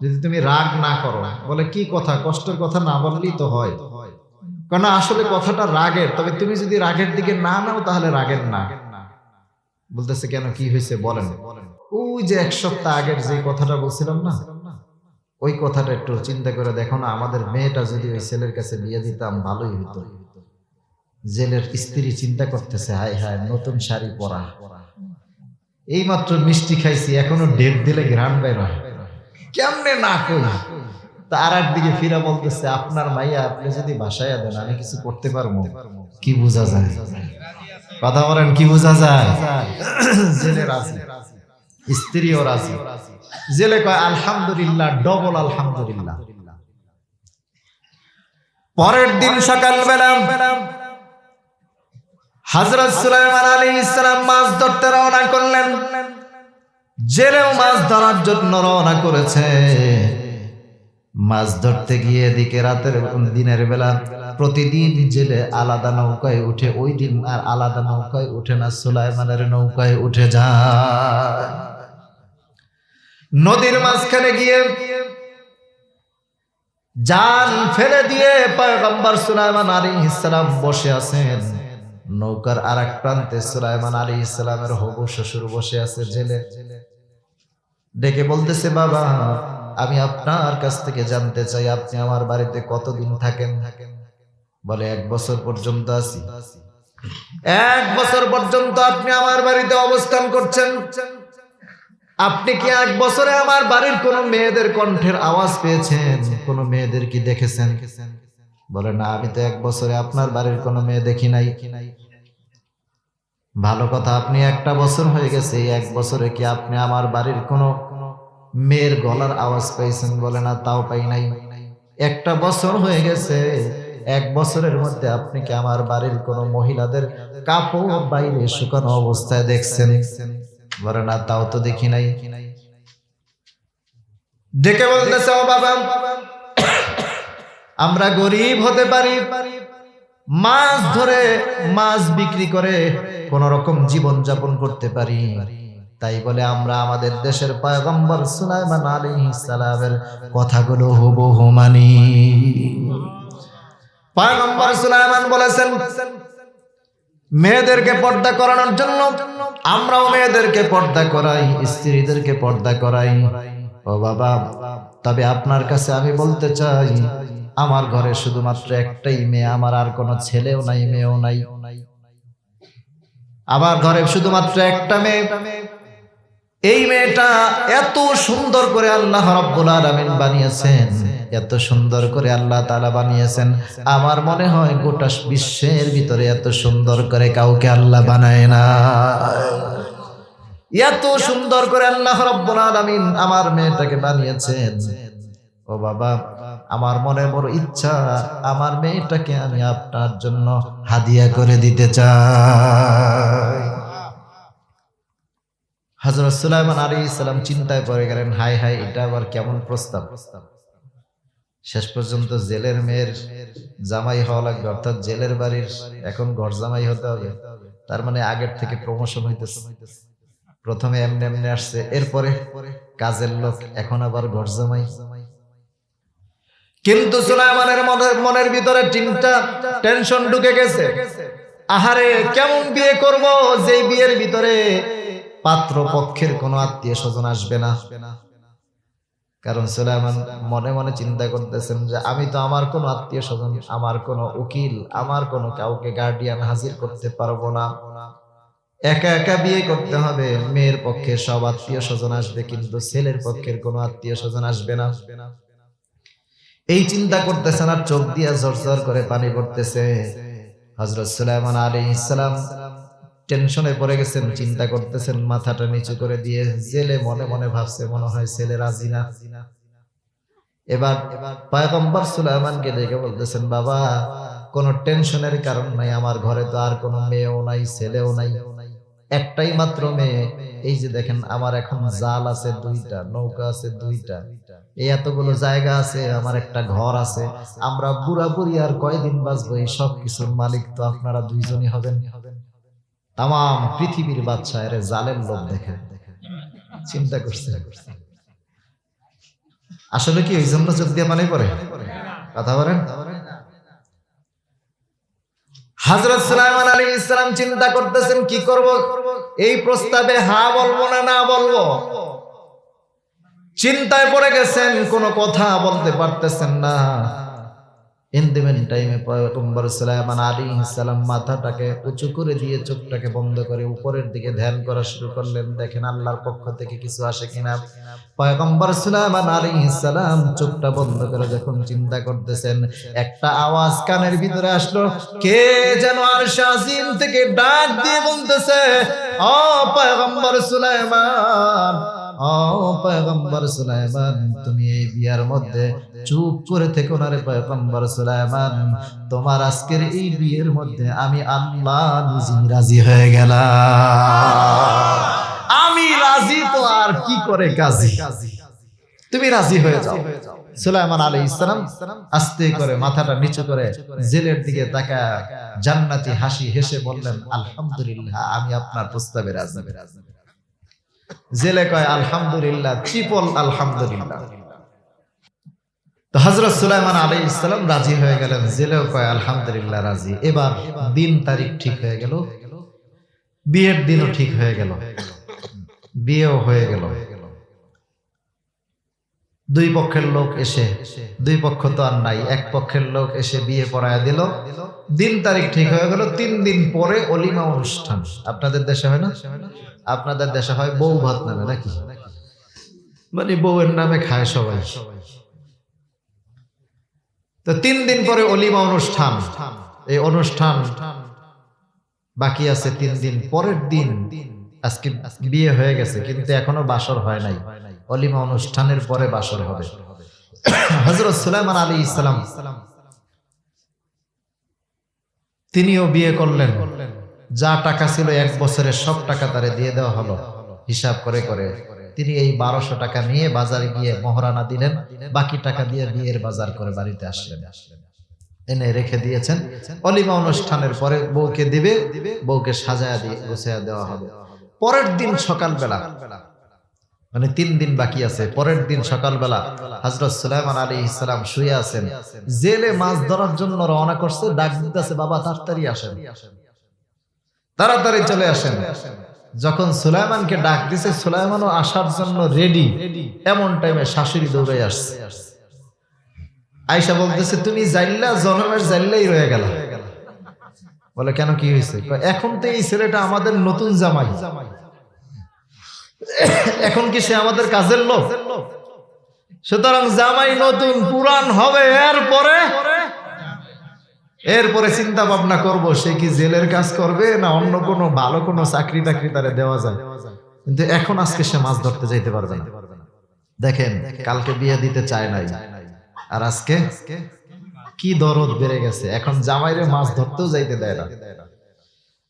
যদি তুমি রাগ না করো। বলে কি কথা? কষ্টের কথা না বললেই তো হয়। কারণ আসলে কথাটা রাগের, তবে তুমি যদি রাগের দিকে না নাও তাহলে রাগের না। বলতেছে কেন, কি হয়েছে বলেন? ওই যে এক সপ্তাহ আগের যে কথাটা বলছিলাম না, ওই কথাটা একটু চিন্তা করে দেখো না, আমাদের মেয়েটা যদি ওই ছেলের কাছে বিয়ে দিতাম ভালোই হতো। জেলের স্ত্রী চিন্তা করতেছে, হায় হায় নতুন শাড়ি পরা, এইমাত্র মিষ্টি খাইছি, এখনো ডেট দিলে ঘ্রাণ বের হয়, কেমনে না কই। তার একদিকে ফিরা বলতেছে, আপনার মাইয়া আপনি যদি বাসায় দেন আমি কিছু করতে পারবো। কি বোঝা যায়? কথা বলেন, কি বোঝা যায়? জেলে রাজি, স্ত্রীও রাজি। জেলে কয় আলহামদুলিল্লাহ, ডবল আলহামদুলিল্লাহ। পরের দিন সকালবেলা হযরত সুলাইমান আলাইহিস সালাম মাছ ধরতে রওনা করলেন। জেলেও মাছ ধরার জন্য রওনা করেছে। মাছ ধরতে গিয়ে এদিকে দিনের বেলা প্রতিদিন জেলে আলাদা নৌকায় উঠে, ওই দিন আর আলাদা নৌকায় উঠে না, সুলাইমানের নৌকায় উঠে যায়। নদীর মাঝখানে গিয়ে জাল ফেলে দিয়ে পয়গম্বর সুলাইমান আলাইহিস সালাম বসে আছেন। নৌকার আর এক প্রান্তে সুলাইমান আলাইহিস সালামের হবু শ্বশুর বসে আছে। জেলে ডেকে বলতেছে, বাবা আমি আপনার কাছ থেকে জানতে চাই আপনি আমার বাড়িতে কতদিন থাকেন? বলে 1 বছর পর্যন্ত আছি। 1 বছর পর্যন্ত আপনি আমার বাড়িতে অবস্থান করছেন, আপনি কি 1 বছরে আমার বাড়ির কোন মেয়েদের কণ্ঠের আওয়াজ পেয়েছেন? কোন মেয়েদের কি দেখেছেন? বলে না, আমি তো 1 বছরে আপনার বাড়ির কোনো মেয়ে দেখি নাই। ভালো কথা, আপনি 1টা বছর হয়ে গেছে, এই 1 বছরে কি আপনি আমার বাড়ির কোনো মেয়ের গলার আওয়াজ পাইছেন? বলে না, তাও পাই নাই। 1টা বছর হয়ে গেছে, 1 বছরের মধ্যে আপনি কি আমার বাড়ির কোনো মহিলাদের কাপড় বাইরে শুকানো অবস্থায় দেখছেন? বলে না, তাও তো দেখি নাই। ডেকে বলতেছে, ও বাবা আমরা গরিব হতে পারি, মাছ ধরে মাছ বিক্রি করে কোন রকম জীবন যাপন করতে পারি, তাই বলে আমরা আমাদের দেশের পয়গম্বর সুলাইমান আলাইহিস সালামের কথাগুলো হুবহু মানি। পয়গম্বর সুলাইমান বলেছেন, মেয়েদেরকে পর্দা করানোর জন্য আমরাও মেয়েদেরকে পর্দা করাই, স্ত্রীদেরকে পর্দা করাই। ও বাবা, তবে আপনার কাছে আমি বলতে চাই, আমার ঘরে শুধুমাত্র একটাই মেয়ে, আমার আর কোনো ছেলেও নাই, মেয়েও নাই। আমার ঘরে শুধুমাত্র একটা মেয়ে। এই মেয়েটা এত সুন্দর করে আল্লাহ রাব্বুল আলামিন বানিয়েছেন, এত সুন্দর করে আল্লাহ তাআলা বানিয়েছেন, আমার মনে হয় গোটা বিশ্বের ভিতরে এত সুন্দর করে কাউকে আল্লাহ বানায় না। এত সুন্দর করে আল্লাহ রাব্বুল আলামিন আমার মেয়েটাকে বানিয়েছেন। ও বাবা, আমার মনে বড় ইচ্ছা, আমার মেয়েটাকে আমি আপনার জন্য হাদিয়া করে দিতে চাই। হযরত সুলাইমান আলাইহিস সালাম চিন্তায় পড়ে গেলেন, হাই হাই, এটা আবার কেমন প্রস্তাব। শেষ পর্যন্ত জেলের মেয়ের জামাই হওয়া লাগবে, অর্থাৎ জেলের বাড়ির এখন ঘর জামাই হতে হবে। তার মানে আগের থেকে প্রমোশন হইতেছে। প্রথমে এমনি এমনি আসছে, এরপরে কাজের লোক, এখন আবার ঘর জামাই। কিন্তু সুলাইমানের মনের ভিতরে চিন্তা, টেনশন ঢুকে গেছে। আহারে, কেমন বিয়ে করব যেই বিয়ের ভিতরে পাত্র পক্ষের কোনো আত্মীয় স্বজন আসবে না। কারণ সুলাইমান মনে মনে চিন্তা করতেছেন যে আমি তো আমার কোনো আত্মীয় স্বজন, আমার কোনো উকিল, আমার কোনো কাউকে গার্ডিয়ান হাজির করতে পারবো না। একা একা বিয়ে করতে হবে। মেয়ের পক্ষে সব আত্মীয় স্বজন আসবে, কিন্তু ছেলের পক্ষের কোনো আত্মীয় স্বজন আসবে না। এই চিন্তা করতেছেন আর চোখ দিয়ে ঝরঝর করে পানি পড়তেছে। হযরত সুলাইমান আলাইহিস সালাম টেনশনে পড়ে গেছেন, চিন্তা করতেছেন, মাথাটা নিচু করে দিয়ে। জেলে মনে মনে ভাবছে, মনে হয় ছেলে রাজি না। এবার পয়গম্বর সুলাইমানকে ডেকে বলতেছেন, বাবা, কোনো টেনশনের কারণ নাই, আমার ঘরে তো আর কোনো মেয়েও নাই, ছেলেও নাই, একটাই মাত্র মেয়ে। এই যে দেখেন, আমার এখন জাল আছে 2টা, নৌকা আছে 2টা, এই এতগুলো জায়গা আছে, আমার একটা ঘর আছে। আমরা বুড়া বুড়ি আর কয়দিন বাঁচবো, এই সব কিছুর মালিক তো আপনারা 2জনই হবেন। তাম পৃথিবীর বাদশা এর জালের লোক দেখে চিন্তা করছে। আসলে কি ওই জন্য চোখ দিয়ে পানি পড়ে? কথা বলেন। হযরত সুলাইমান আলাইহিস সালাম চিন্তা করতেছেন, কি করব, এই প্রস্তাবে হ্যাঁ বলবো না না বলবো। চিন্তায় পড়ে গেছেন, কোনো কথা বলতে পারতেছেন না। ইন দ্য মিন টাইমে পয়গম্বর সুলাইমান আলাইহিস সালাম মাথাটাকে উঁচু করে দিয়ে চোখটাকে বন্ধ করে উপরের দিকে ধ্যান করা শুরু করলেন, দেখেন আল্লাহর পক্ষ থেকে কিছু আসে কিনা। পয়গম্বর সুলাইমান আলাইহিস সালাম চোখটা বন্ধ করে যখন চিন্তা করতেছেন, একটা আওয়াজ কানের ভিতরে আসলো। কে যেন আরশ আজিম থেকে ডাক দিয়ে বলতেছে, ও পয়গম্বর সুলাইমান, ও পয়গম্বর সুলাইমান, তুমি এই বিয়ার মধ্যে চুপ করে থেকো না রে পয়গম্বর সুলাইমান। তোমার আজকের এই বিয়ের মধ্যে আমি আল্লাহ নিজেই রাজি হয়ে গেলাম। আমি রাজি তো আর কি করে কাজী, তুমি রাজি হয়ে যাও। সুলাইমান আলাইহিস সালাম আস্তে করে মাথাটা নিচু করে জেলের দিকে তাকায় জান্নাতি হাসি হেসে বললেন, আলহামদুলিল্লাহ, আমি আপনার প্রস্তাবে রাজি। জেলে কয় আলহামদুলিল্লাহ, ট্রিপল আলহামদুলিল্লাহ। তো হযরত সুলাইমান আলাইহিস সালাম রাজি হয়ে গেলেন, জেলেও কয় আলহামদুলিল্লাহ রাজি। এবার দিন তারিখ ঠিক হয়ে গেল, বিয়ের দিনও ঠিক হয়ে গেল, বিয়েও হয়ে গেল। দুই পক্ষের লোক এসে, দুই পক্ষ তো আর নাই, এক পক্ষের লোক এসে বিয়ে পড়ায় দিল। দিন তারিখ ঠিক হয়ে গেল। 3 দিন পরে অলিমা অনুষ্ঠান। আপনাদের দেশে হয় না? আপনাদের দেশে হয় বউ ভাত নামে, নাকি? মানে বউয়ের নামে খায় সবাই। তো 3 দিন পরে অলিমা অনুষ্ঠান। এই অনুষ্ঠান বাকি আছে 3 দিন। পরের দিন আজকে বিয়ে হয়ে গেছে, কিন্তু এখনো বাসর হয় নাই। অলিমা অনুষ্ঠানের পরে বাসর হবে। হযরত সুলাইমান আলাইহিস সালাম তিনিও বিয়ে করলেন। যা টাকা ছিল 1 বছরের সব টাকা তারে দিয়ে দেওয়া হলো। হিসাব করে করে তিনি এই 1200 টাকা নিয়ে বাজারে গিয়ে মোহরানা দিলেন, বাকি টাকা দিয়ে বিয়ের বাজার করে বাড়িতে আসলেন, এনে রেখে দিয়েছেন। অলিমা অনুষ্ঠানের পরে বউকে দিবে, বউকে সাজায়া দিয়ে গুছিয়ে দেওয়া হবে। পরের দিন সকালবেলা, মানে 3 দিন বাকি আছে, পরের দিন সকালবেলা হযরত সুলাইমান আলাইহিস সালাম শুয়ে আছেন। জেলে মাছ ধরার জন্য রওনা করছে, ডাক দিতেছে, বাবা তাড়াতাড়ি আসেন, তাড়াতাড়ি চলে আসেন। যখন সুলাইমানকে ডাক দিছে, সুলাইমানও আসার জন্য রেডি। এমন টাইমে শাশুড়ি দৌড়ে আসছে। আয়েশা বলতেছে, তুমি জাইল্লা জনমের জাইল্লাই রয়ে গেল। বলে, কেন, কি হয়েছে? এখন তো এই ছেলেটা আমাদের নতুন জামাই, এখন কি সে আমাদের কাজের লোক? সুতরাং জামাই নতুন, পুরান হবে, এরপরে চিন্তা ভাবনা করব সে কি জেলের কাজ করবে না অন্য কোনো ভালো কোনো চাকরি টাকরি তারে দেওয়া যায়। কিন্তু এখন আজকে সে মাছ ধরতে যাইতে পারবে না। দেখেন, কালকে বিয়ে দিতে চায় নাই, আর আজকে কি দরদ বেড়ে গেছে, এখন জামাইরে মাছ ধরতেও যাইতে দেয় না।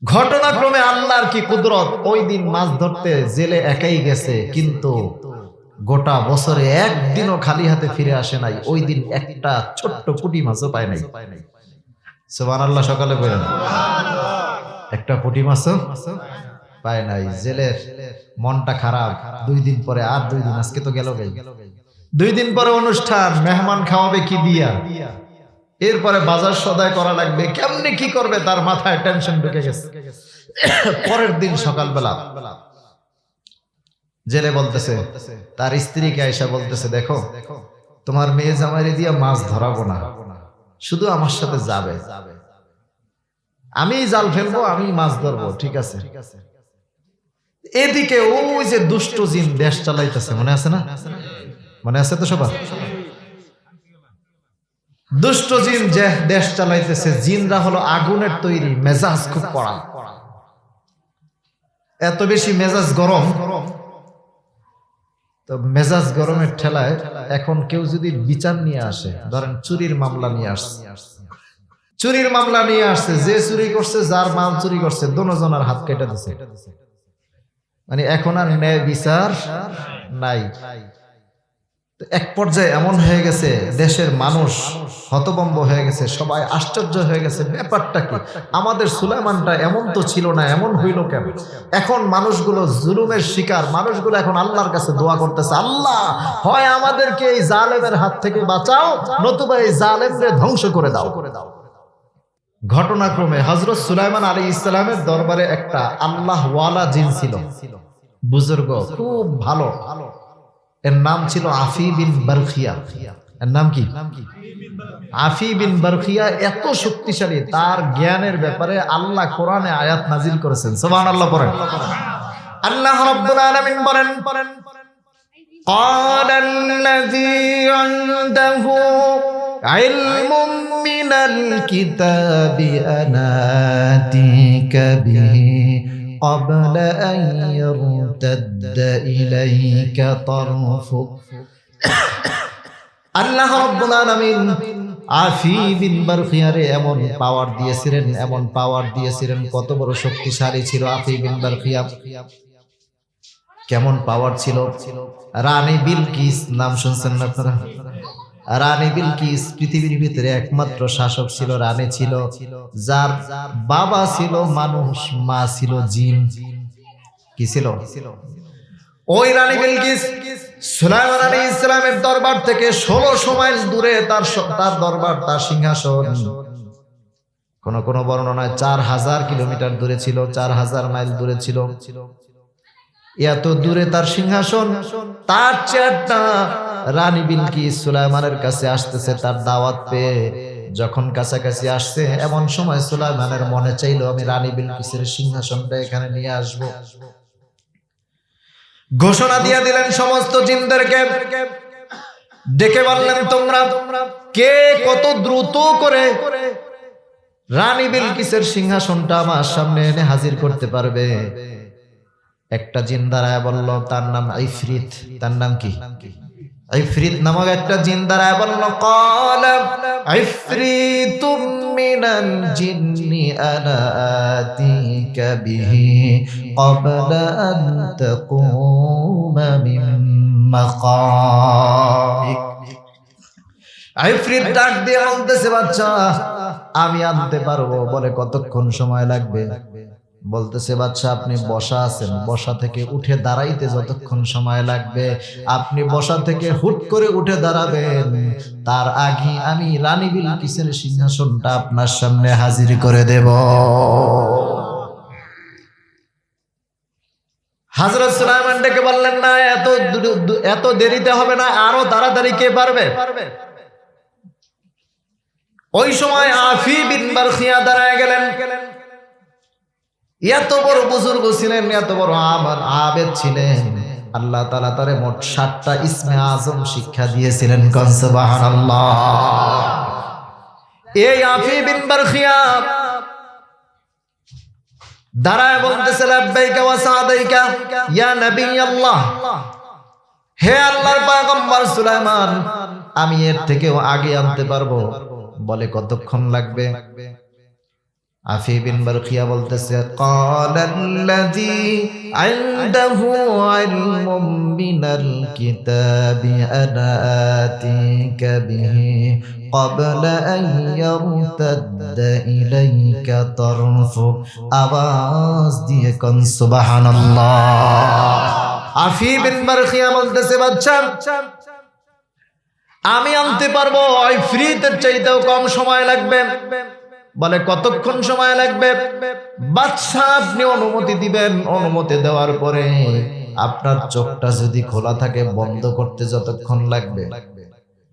ঘটনাক্রমে আল্লাহর কি কুদরত, ওই দিন মাছ ধরতে জেলে একাই গেছে, কিন্তু গোটা বছরে একদিনও খালি হাতে ফিরে আসে নাই। ওই দিন একটা ছোট্ট পুঁটি মাছও পায় নাই। সুবহানাল্লাহ, সকালে বলেন একটা পুঁটি মাছও পায় নাই। জেলের মনটা খারাপ। 2 দিন পরে আর 2 দিন, আজকে তো গেল। 2 দিন পরে অনুষ্ঠান, মেহমান খাওয়াবে কি দিয়া, এরপরে বাজার সদাই করা লাগবে, কেমনে কি করবে তার মাথায় টেনশন ঢুকে গেছে। পরের দিন সকালবেলা জেলে বলতেছে, তার স্ত্রীকে আয়েশা বলতেছে, দেখো তোমার মেয়ে জামাইরে দিয়া মাছ ধরাবো না, শুধু আমার সাথে যাবে, আমি জাল ফেলবো, আমি মাছ ধরবো, ঠিক আছে। এদিকে ওই যে দুষ্ট জিন দেশ চালাইতেছে, মনে আছে না? মনে আছে তো সবার? দুষ্ট জিন যে দেশ চালাইতেছে, জিনরা হলো আগুনের তৈরি, মেজাজ খুব কড়া, এত বেশি মেজাজ গরম। তো মেজাজ গরমের ঠেলায় এখন কেউ যদি বিচার নিয়ে আসে, ধরেন চুরির মামলা নিয়ে আসছে, চুরির মামলা নিয়ে আসছে, যে চুরি করছে, যার মাল চুরি করছে, দোনোজনের হাত কেটে দিছে। মানে এখন আর ন্যায় বিচার নাই। এক পর্যায়ে এমন হয়ে গেছে, দেশের মানুষ হতভম্ব হয়ে গেছে, সবাই আশ্চর্য হয়ে গেছে, ব্যাপারটা কি? আমাদের সুলাইমানটা এমন তো ছিল না, এমন হইল কেন? এখন মানুষগুলো জুলুমের শিকার, মানুষগুলো এখন আল্লাহর কাছে দোয়া করতেছে, আল্লাহ হয় আমাদেরকে এই জালেমের হাত থেকে বাঁচাও, নতুবা এই জালেমকে ধ্বংস করে দাও। ঘটনাক্রমে হযরত সুলাইমান আলাইহিস সালামের দরবারে একটা আল্লাহ ওয়ালা জিন ছিল, বুজুর্গ, খুব ভালো। এর নাম ছিল আফি বিন বারখিয়া। এর নাম কি? আফি বিন বারখিয়া। এত শক্তিশালী, তার জ্ঞানের ব্যাপারে আল্লাহ কোরআনে আয়াত নাজিল করেছেন। সুবহানাল্লাহ পড়েন। আল্লাহ রাব্বুল আলামিন বলেন, ক্বালাল্লাযী ইনদাহু ইলমুম মিনাল কিতাবি আনা আতিকা বিহি قبل أن يرتد إليك طرفك। আল্লাহ রাব্বুল আলামিন আফি বিন বারখিয়ারে এমন পাওয়ার দিয়েছিলেন, এমন পাওয়ার দিয়েছিলেন, কত বড় শক্তিশালী ছিল আফি বিন বারখিয়া। কেমন পাওয়ার ছিল? রানী বিলকিস নাম শুনছেন না আপনারা? রানী বিলকিস পৃথিবীর ভিতরে একমাত্র শাসক ছিল, রানী ছিল, যার বাবা ছিল মানুষ, মা ছিল জিন। কি ছিল? ওই রানী বিলকিস সুলাইমান আলাইহিস সালামের দরবার থেকে 1600 মাইল দূরে তার দরবার, তার সিংহাসন। কোন বর্ণনায় 4000 কিলোমিটার দূরে ছিল, 4000 মাইল দূরে ছিল। এত দূরে তার সিংহাসন, তার চেয়ারটা। রানী বিলকিস সুলাইমানের কাছে আসতেছে তার দাওয়াত পেয়ে। যখন কাছাকাছি আসছে, এমন সময় সুলাইমানের মনে চাইলো, আমি রানী বিলকিসের সিংহাসনটা এখানে নিয়ে আসব। ঘোষণা দিয়ে দিলেন সমস্ত জিনদেরকে, ডেকে বললেন, তোমরা কে কত দ্রুত করে রানী বিলকিসের সিংহাসনটা আমার সামনে এনে হাজির করতে পারবে? একটা জিন দাঁড়ায় বলল, তার নাম ইফরিত। তার নাম কি? ইফরিত নামক একটা জিন দাঁড়ায় বলল, ক্বালা ইফরিতুম মিনাল জিন্নি আনা আতিকা বিহি ক্বাবলা আন তাকুমা মিন মাকামিক। ইফরিত ডাক দিয়ে বলতেছে, বাচ্চা আমি আনতে পারবো। বলে কতক্ষণ সময় লাগবে? বলতেছে, বাচ্চা আপনি বসা আছেন, বসা থেকে উঠে দাঁড়াইতে যতক্ষণ সময় লাগবে, আপনি বসা থেকে হুট করে উঠে দাঁড়াবেন, তার আগে আমি রানী বিলকিসের সিংহাসনটা আপনার সামনে হাজির করে দেব। হযরত সুলাইমান ডেকে বললেন, না, এত দেরিতে হবে না, আরো তাড়াতাড়ি কে পারবে? ওই সময় আফি বিন বারখিয়া দাঁড়ায় গেলেন। এত বড় বুজুর্গ ছিলেন, এত বড় আবেদ ছিলেন। আল্লাহ তাআলা তারে মোট 7টা ইসমে আজম শিক্ষা দিয়েছিলেন। কোন সুবহানাল্লাহ। এই আফি বিন বারখিয়া দাঁড়ায় বলতেছে লাব্বাইকা ওয়া সাদাইকা ইয়া নবী আল্লাহ, হে আল্লাহর পয়গম্বর সুলাইমান, আমি এর থেকেও আগে আনতে পারবো। বলে কতক্ষণ লাগবে? আফি বিন বারখিয়া বলতেছে ক্বালাল্লাযী ইনদাহু ইলমুম মিনাল কিতাবি আনা আতিকা বিহি ক্বাবলা আন ইয়ারতাদ্দা ইলাইকা তারফুক। আওয়াজ দিয়ে কোন সুবহানাল্লাহ। আফি বিন বারখিয়া বলতেছে বাচ্চা, আমি আনতে পারবো, ওই ফ্রিতে চাইতেও কম সময় লাগবে। বলে কতক্ষণ সময় লাগবে? বাদশা আপনি অনুমতি দিবেন, অনুমতি দেওয়ার পরে আপনার চোখটা যদি খোলা থাকে বন্ধ করতে যতক্ষণ লাগবে,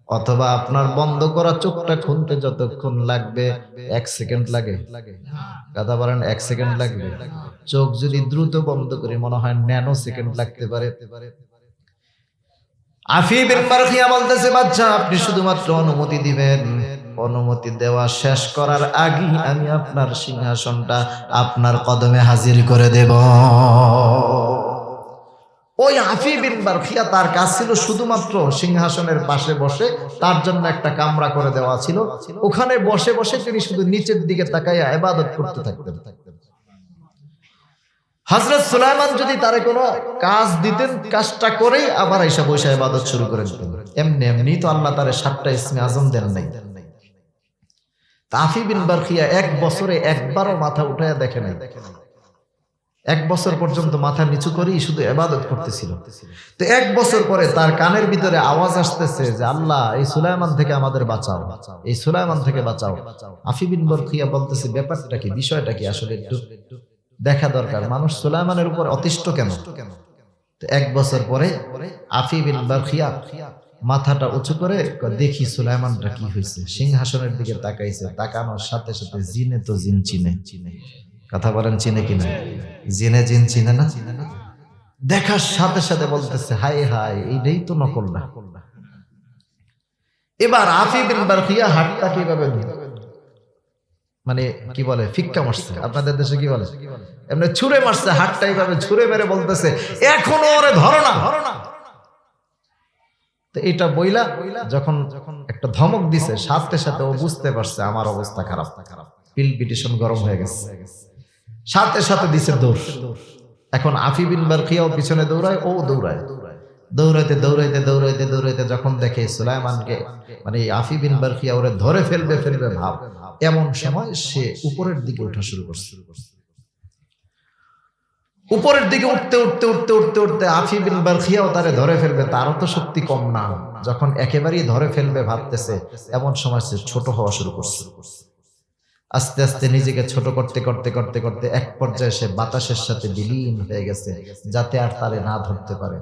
অথবা আপনার বন্ধ করা চোখটা খুলতে যতক্ষণ লাগবে, 1 সেকেন্ড লাগে। কথা বলেন 1 সেকেন্ড লাগবে? চোখ যদি দ্রুত বন্ধ করি মনে হয় ন্যানো সেকেন্ড লাগতে পারে। আফি বিন বারখিয়া বলতেছে বাচ্চা, আপনি শুধুমাত্র অনুমতি দিবেন, অনুমতি দেওয়া শেষ করার আগে আমি আপনার সিংহাসনটা আপনার কদমে হাজির করে দেব। ওই আফি বিন বারখিয়া তার কাজ ছিল শুধুমাত্র সিংহাসনের পাশে বসে, তার জন্য একটা কামরা করে দেওয়া ছিল, ওখানে বসে বসে তিনি শুধু নিচের দিকে তাকাইয়া ইবাদত করতে থাকতেন। হযরত সুলাইমান যদি তারে কোনো কাজ দিতেন, কাজটা করেই আবার আইসা বসে ইবাদত শুরু করে দিতেন। এমনি এমনি তো আল্লাহ তারে 7টা ইসমে আজম দেন নাই। আফি বিন বারখিয়া 1 বছরে একবারও মাথা উঠায়া দেখে নাই। 1 বছর পর্যন্ত মাথা নিচু করেই শুধু ইবাদত করতেছিল। তো 1 বছর পরে তার কানের ভিতরে আওয়াজ আসতেছে যে আল্লাহ এই সুলাইমান থেকে আমাদের বাঁচাও, এই সুলাইমান থেকে বাঁচাও। আফি বিন বারখিয়া বলতেছে ব্যাপারটা কি, বিষয়টা কি আসলে একটু দেখা দরকার, মানুষ সুলাইমানের উপর অতিষ্ঠ কেন? তো 1 বছর পরে আফি বিন বারখিয়া মাথাটা উঁচু করে দেখি সুলাইমানটা কি হয়েছে। সিংহাসনের দিকে তাকাইছে, তাকানোর সাথে সাথে জিনে তো জিন চিনে। কথা বলেন চিনে কিনা? জিনে জিন চিনে না? দেখার সাথে সাথে বলতেছে হায় হায়, এইটাই তো নকল না। এবার আফি বিন বারখিয়া হাতটা কিভাবে মানে কি বলে ফিক্কা মারছে, আপনাদের দেশে কি বলে, এমনি ছুঁড়ে মারছে, হাতটা এইভাবে ছুঁড়ে মেরে বলতেছে এখনো ওরে ধরো না। তো এটা বইলা যখন একটা ধমক দিছে, সাথে সাথে ও বুঝতে পারছে আমার অবস্থা খারাপ, পিলপিটিশন গরম হয়ে গেছে, সাথে সাথে দিছে দৌড়। এখন আফি বিন বারখিয়াও পিছনে দৌড়ায়, ও দৌড়ায়, দৌড়াইতে দৌড়াইতে দৌড়াইতে দৌড়াইতে যখন দেখে সুলাইমানকে মানে আফি বিন বারখিয়া ওরে ধরে ফেলবে ভাব, এমন সময় সে উপরের দিকে ওঠা শুরু করছে। উপরের দিকে উঠতে উঠতে উঠতে উঠতে উঠতে আফি বিন বারখিয়াও তারে ধরে ফেলবে, তারও তো শক্তি কম না। যখন একেবারেই ধরে ফেলবে ভাবতেছে, এমন সময় সে ছোট হওয়া শুরু করছে। আস্তে আস্তে নিজেকে ছোট করতে করতে করতে করতে এক পর্যায়ে সে বাতাসের সাথে বিলীন হয়ে গেছে, যাতে আর তারে না ধরতে পারে।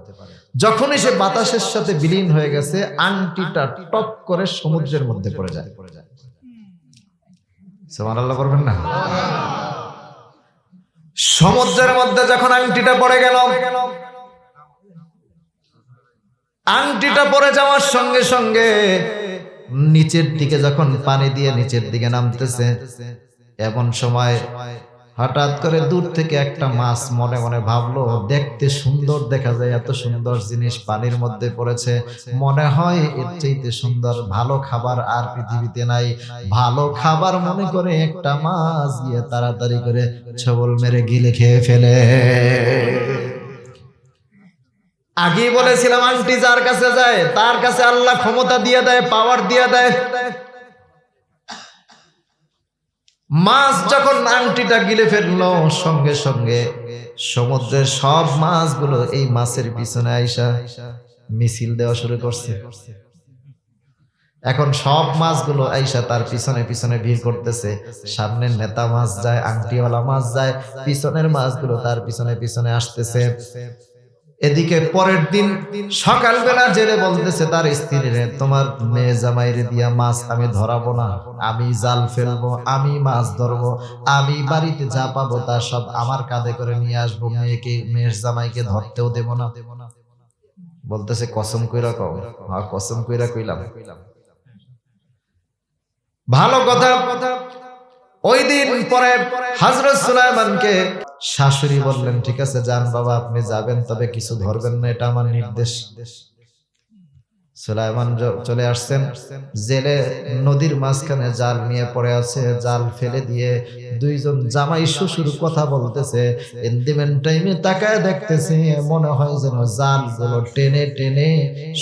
যখনই সে বাতাসের সাথে বিলীন হয়ে গেছে, আংটিটা টপ করে সমুদ্রের মধ্যে পড়ে যায়। সুবহানাল্লাহ বলবেন না? সমুদ্রের মধ্যে যখন আংটিটা পড়ে গেল, আংটিটা পড়ে যাওয়ার সঙ্গে সঙ্গে নিচের দিকে যখন পানি দিয়ে নিচের দিকে নামতেছে, এমন সময় হঠাৎ করে দূর থেকে একটা মাছ মনে মনে ভাবলো, দেখতে সুন্দর দেখা যায়, এত সুন্দর জিনিস পানির মধ্যে পড়েছে, মনে হয় এর চাইতে সুন্দর ভালো খাবার আর পৃথিবীতে নাই। ভালো খাবার মনে করে একটা মাছ গিয়ে তাড়াতাড়ি করে ছবল মেরে গিলে খেয়ে ফেলে। আগেই বলেছিলাম আংটি যার কাছে যায় তার কাছে আল্লাহ ক্ষমতা দিয়ে দেয়, পাওয়ার দিয়ে দেয়। মাছ যখন আংটিটা গিলে ফেললো, সঙ্গে সঙ্গে সমুদ্রের সব মাছগুলো এই মাছের পিছনে আইসা মিছিল দেওয়া শুরু করছে। এখন সব মাছগুলো আইসা তার পিছনে পিছনে ভিড় করতেছে। সামনের নেতা মাছ যায়, আংটিওয়ালা মাছ যায়, পিছনের মাছগুলো তার পিছনে পিছনে আসতেছে। এদিকে পরের দিন সকালবেলা জেলে বলতেছে তার স্ত্রীরে, তোমার মেয়ে জামাইরে দিয়া মাছ আমি ধরাবো না, আমি জাল ফেলবো, আমি মাছ ধরবো, আমি বাড়িতে যা পাবো তা সব আমার কাঁধে করে নিয়ে আসবো, মেয়ের জামাইকে ধরতেও দেব না। বলতেছে কসম কইরা কও? হ্যাঁ কসম কইরা কইলাম। ভালো কথা। ওই দিন পরে হযরত সুলাইমানকে শাশুড়ি বললেন, ঠিক আছে যান বাবা, আপনি যাবেন, তবে কিছু ধরবেন না, এটা আমার নির্দেশ। সুলাইমান চলে আসছেন জেলে, নদীর মাঝখানে জাল নিয়ে পড়ে আছে, জাল ফেলে দিয়ে দুইজন জামাই শ্বশুর কথা বলতেছে। ইন্দিমেন টাইমে তাকায় দেখতেছে, মনে হয় যেন জাল গুলো টেনে টেনে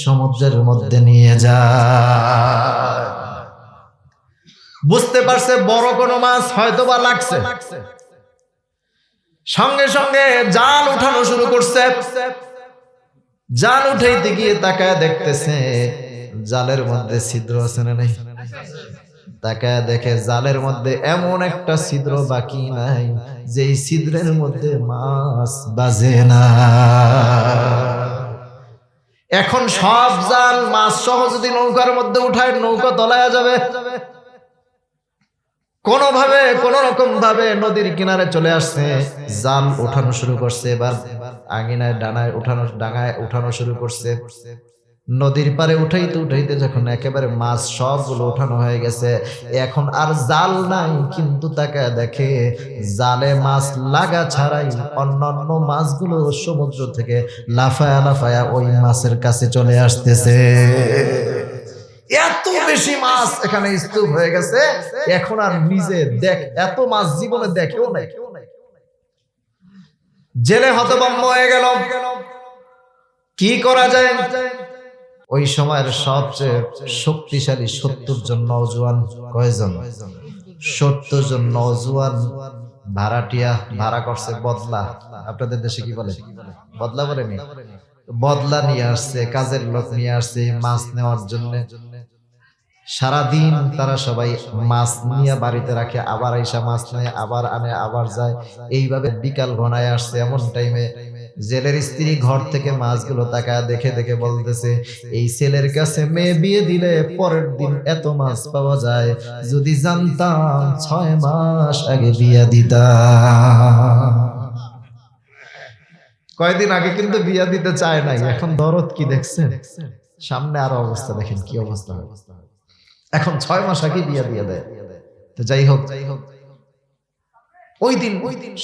সমুদ্রের মধ্যে নিয়ে যায়। বুঝতে পারছে বড় কোনো মাছ হয়তো বা লাগছে, সঙ্গে সঙ্গে জাল উঠানো শুরু করছে। জাল উঠাইতে গিয়ে তাকায় দেখতেছে জালের মধ্যে ছিদ্র আছে না নাই। তাকায় দেখে জালের মধ্যে এমন একটা ছিদ্র বাকি নাই যেই ছিদ্রের মধ্যে মাছ বাজে না। এখন সব জাল মাছ সহ যদি নৌকার মধ্যে উঠায়, নৌকা তলায় যাবে। কোনোভাবে কোন রকম ভাবে নদীর কিনারে চলে আসছে, জাল উঠানো শুরু করছে। এবার আঙিনায় ডাঙায় উঠানো শুরু করছে। নদীর পারে উঠাইতে উঠাইতে যখন একেবারে মাছ সবগুলো উঠানো হয়ে গেছে, এখন আর জাল নাই, কিন্তু তাকে দেখে জালে মাছ লাগা ছাড়াই অন্যান্য মাছগুলো সমুদ্র থেকে লাফায়া লাফায়া ওই মাছের কাছে চলে আসতেছে। এত বেশি মাছ এখানে স্তূপ হয়ে গেছে, এখন আর নিজে এত মাছ জীবনে দেখেও নাই। জেলে হতভম্ব হয়ে গেল, কি করা যায়। ওই সময়ের সবচেয়ে শক্তিশালী 70 জন নওজোয়ান, কয়জন? 70 জন নওজোয়ান ভাড়াটিয়া ভাড়া করছে বদলা। আপনাদের দেশে কি বলে? বদলা বলেনি? বদলা নিয়ে আসছে, কাজের লোক নিয়ে আসছে মাছ নেওয়ার জন্য। সারাদিন তারা সবাই মাছ নিয়ে বাড়িতে রাখে, আবার আইসা মাছ নেয়, আবার আনে, আবার যায়। এইভাবে বিকাল ঘনায় আসছে। এমন টাইমে জেলের স্ত্রী ঘর থেকে মাছগুলো তাকায় দেখে দেখে বলতেছে, এই ছেলের কাছে মেয়ে বিয়ে দিলে পরের দিন এত মাছ পাওয়া যায়, যদি জানতাম 6 মাস আগে বিয়ে দিতাম। কয়েকদিন আগে কিন্তু বিয়ে দিতে চায় নাই, এখন দরদ কি দেখছেন? সামনে আরো অবস্থা দেখেন কি অবস্থা। এখন 6 মাস আগে বিয়ে দিয়ে দেয়। তো যাই হোক, ওই দিন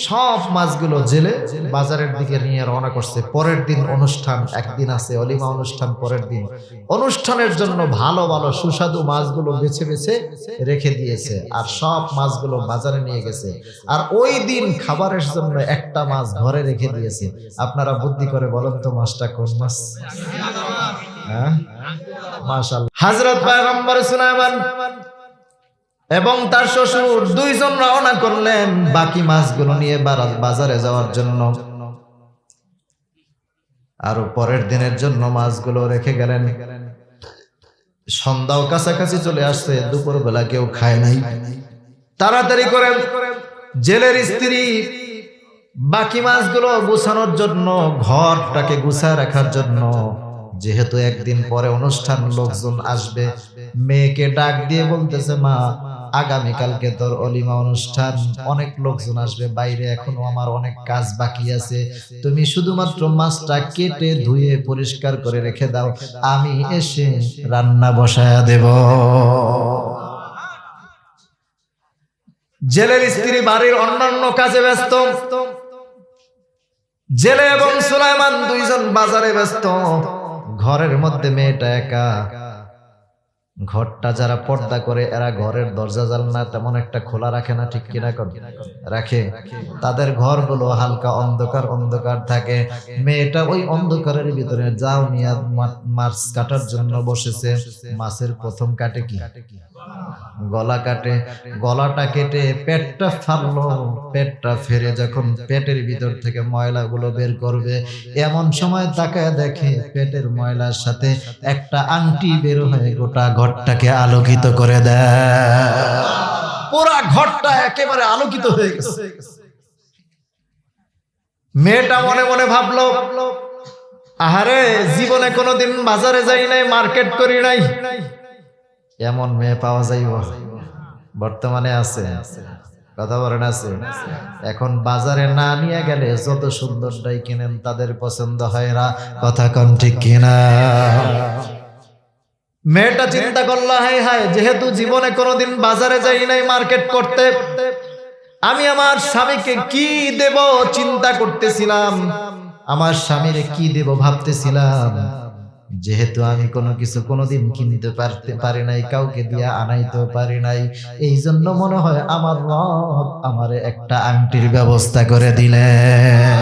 সব মাছগুলো জেলে বাজারের দিকে নিয়ে রওনা করছে। পরের দিন অনুষ্ঠান, একদিন আছে অলিমা অনুষ্ঠান। পরের দিন অনুষ্ঠানের জন্য ভালো ভালো সুস্বাদু মাছগুলো বেছে বেছে রেখে দিয়েছে, আর সব মাছগুলো বাজারে নিয়ে গেছে। আর ওই দিন খাবারের জন্য একটা মাছ ঘরে রেখে দিয়েছে। আপনারা বুদ্ধি করে বলেন তো মাছটা কোন মাছ? হ্যাঁ, মাশাআল্লাহ। হযরত পয়গম্বর সুলাইমান এবং তার শ্বশুর 2 জন রওনা করলেন বাকি মাছগুলো নিয়ে বাজারে যাওয়ার জন্য। আর পরের দিনের জন্য মাছগুলো রেখে গেলেন। সন্ধ্যাও কাছাকাছি চলে আসছে, দুপুর বেলা কেউ খায় নাই। তাড়াতাড়ি করে জেলের স্ত্রী বাকি মাছগুলো গুছানোর জন্য, ঘরটাকে গুছায় রাখার জন্য, যেহেতু একদিন পরে অনুষ্ঠান, লোকজন আসবে, মেয়েকে ডাক দিয়ে বলতেছে, মা আগামীকালকে তোর অলিমা অনুষ্ঠান, অনেক লোকজন আসবে, বাইরে এখনো আমার অনেক কাজ বাকি আছে, তুমি শুধুমাত্র মাছটা কেটে ধুয়ে পরিষ্কার করে রেখে দাও, আমি এসে রান্না বসায়া দেব। জেলের স্ত্রী বাড়ির অন্যান্য কাজে ব্যস্ত, জেলে এবং সুলাইমান 2 জন বাজারে ব্যস্ত। ঘরের মধ্যে মেয়েটা একা। ঘরটা যারা পর্দা করে এরা ঘরের দরজা জানলা তেমন একটা খোলা রাখে না, ঠিক কিনা রাখে? তাদের ঘরগুলো হালকা অন্ধকার অন্ধকার থাকে। মেয়েটা ওই অন্ধকারের ভিতরে যাও নিয়ে মাছ কাটার জন্য বসেছে। মাছের প্রথম কাটে কি? গলা কাটে। গলাটা কেটে পেটটা ফাললো। পেটটা ফেরে যখন পেটের ভিতর থেকে ময়লাগুলো বের করবে, এমন সময় তাকায় দেখে পেটের ময়লার সাথে একটা আংটি বের হয়ে গোটা ঘরটাকে আলোকিত করে দেয়। পুরা ঘরটা একেবারে আলোকিত হয়ে গেছে। মেয়েটা মনে মনে ভাবলো, আহারে, জীবনে কোনোদিন বাজারে যাই নাই, মার্কেট করি নাই, এমন মেয়ে পাওয়া যাইব? বর্তমানে আছে? কথা বলেন আছে? এখন বাজারে না নিয়ে গেলে যত সুন্দরটাই কিনেন তাদের পছন্দ হয় না। কথা কোন ঠিক কিনা? মেয়েটা চিন্তা করলো, হায় হায়, যেহেতু জীবনে কোনোদিন বাজারে যাই নাই মার্কেট করতে, আমি আমার স্বামীকে কি দেব চিন্তা করতেছিলাম, আমার স্বামীরে কি দেব ভাবতেছিলাম। যেহেতু আমি কোনো কিছু কোনোদিন কিনতে পারি নাই, কাউকে দিয়া আনাইতেও পারি নাই, এই জন্য মনে হয় আমার রব আমারে একটা আংটির ব্যবস্থা করে দিলেন।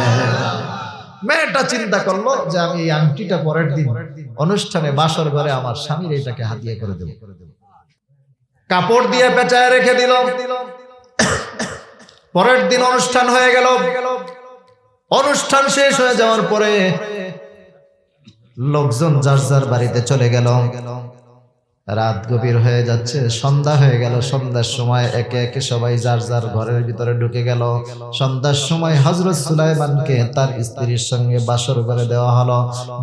মেয়েটা চিন্তা করলো যে আমি এই আংটিটা পরের দিন অনুষ্ঠানে বাসর ঘরে আমার স্বামীর এটাকে হাতিয়ে করে দেব। কাপড় দিয়ে পেঁচায় রেখে দিল। পরের দিন অনুষ্ঠান হয়ে গেল। অনুষ্ঠান শেষ হয়ে যাওয়ার পরে লোকজন যার যার বাড়িতে চলে গেল। রাত গভীর হয়ে যাচ্ছে, সন্ধ্যা হয়ে গেল। সন্ধ্যার সময় একে একে সবাই যার যার ঘরের ভিতরে ঢুকে গেল। সন্ধ্যার সময় হযরত সুলাইমানকে তার স্ত্রীর সঙ্গে বাসর ঘরে দেওয়া হলো।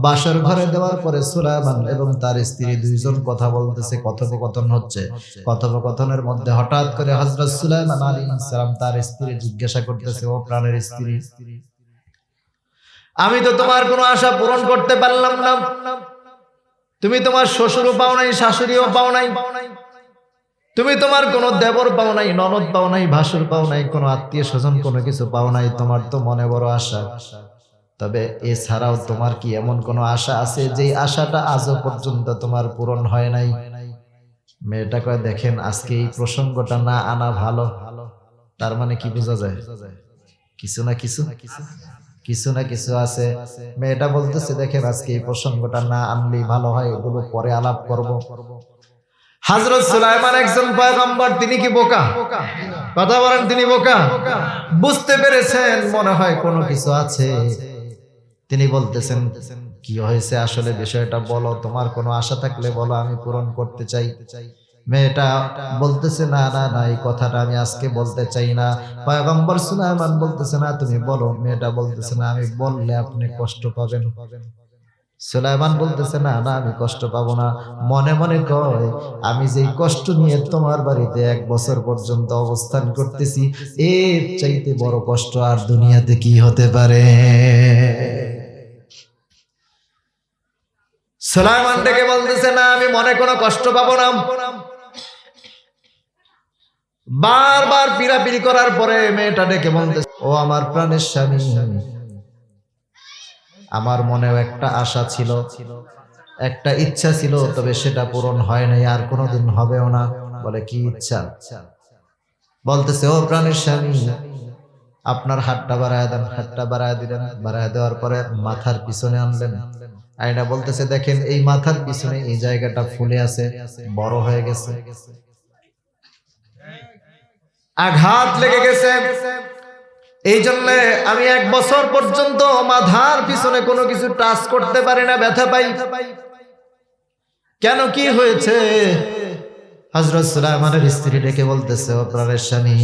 বাসর ঘরে দেওয়ার পরে সুলাইমান এবং তার স্ত্রী দুইজন কথা বলতেছে, কথোপকথন হচ্ছে। কথোপকথনের মধ্যে হঠাৎ করে হযরত সুলাইমান আলাইহিস সালাম তার স্ত্রী জিজ্ঞাসা করতেছে, ও প্রাণের স্ত্রী, আমি তো তোমার কোনো আশা পূরণ করতে পারলাম না। তুমি তোমার শ্বশুরও পাও নাই, শাশুড়িও পাও নাই, তুমি তোমার কোনো দেবর পাও নাই, ননদ পাও নাই, ভাসুর পাও নাই, কোনো আত্মীয় স্বজন কোনো কিছু পাও নাই। তোমার তো মনে বড় আশা, তবে এছাড়াও তোমার কি এমন কোনো আশা আছে যে আশাটা আজও পর্যন্ত তোমার পূরণ হয় নাই? মেয়েটা কয়, দেখেন আজকে এই প্রসঙ্গটা না আনা ভালো। তার মানে কি বোঝা যায়? কিছু না কিছু আছে। মেয়েটা বলতেছে, দেখেন আজকে এই প্রসঙ্গটা না আনলেই ভালো হয়, এগুলো পরে আলাপ করব। হযরত সুলাইমান একজন পয়গম্বর, তিনি কি বোকা? কথা বলেন, তিনি বোকা? বুঝতে পেরেছেন মনে হয় কোনো কিছু আছে। তিনি বলতেছেন, কি হয়েছে আসলে বিষয়টা বলো, তোমার কোনো আশা থাকলে বলো, আমি পূরণ করতে চাই। মেয়েটা বলতেছে, না না না, এই কথাটা আমি আজকে বলতে চাই না। পয়গম্বর সুলাইমান বলতেছে, না তুমি বলো। মেয়েটা বলতেছে, না আমি বললে আপনি কষ্ট পাবেন। সুলাইমান বলতেছে, না না আমি কষ্ট পাবো না। মনে মনে কয়, আমি যেই কষ্ট নিয়ে তোমার বাড়িতে 1 বছর পর্যন্ত অবস্থান করতেছি, এর চাইতে বড় কষ্ট আর দুনিয়াতে কি হতে পারে? সুলাইমান ডেকে বলতেছে, না আমি মনে কোনো কষ্ট পাবো না। বারবার পিড়াপিড়ি করার পরে মেয়েটা ডেকে বলতেছে, ও আমার প্রাণের স্বামী, আমার মনেও একটা আশা ছিল, একটা ইচ্ছা ছিল, তবে সেটা পূরণ হয় নাই, আর কোনোদিন হবেও না। বলে, কি ইচ্ছা? বলতেছে, ও প্রাণের স্বামী, আপনার হাতটা বাড়ায় দেন। হাতটা বাড়ায় দিলেন। বাড়ায় দেওয়ার পরে মাথার পিছনে আনলেন। আয়না বলতেছে, দেখেন এই মাথার পিছনে এই জায়গাটা ফুলে আছে, বড় হয়ে গেছে, আঘাত লেগে গেছে। এই জন্য আমি 1 বছর পর্যন্ত মাথার পিছনে কোনো কিছু টাচ করতে পারি না, ব্যথা পাই। কেন, কি হয়েছে? হযরত সুলাইমানের স্ত্রী ডেকে বলতেছে, ও প্রাণের স্বামী,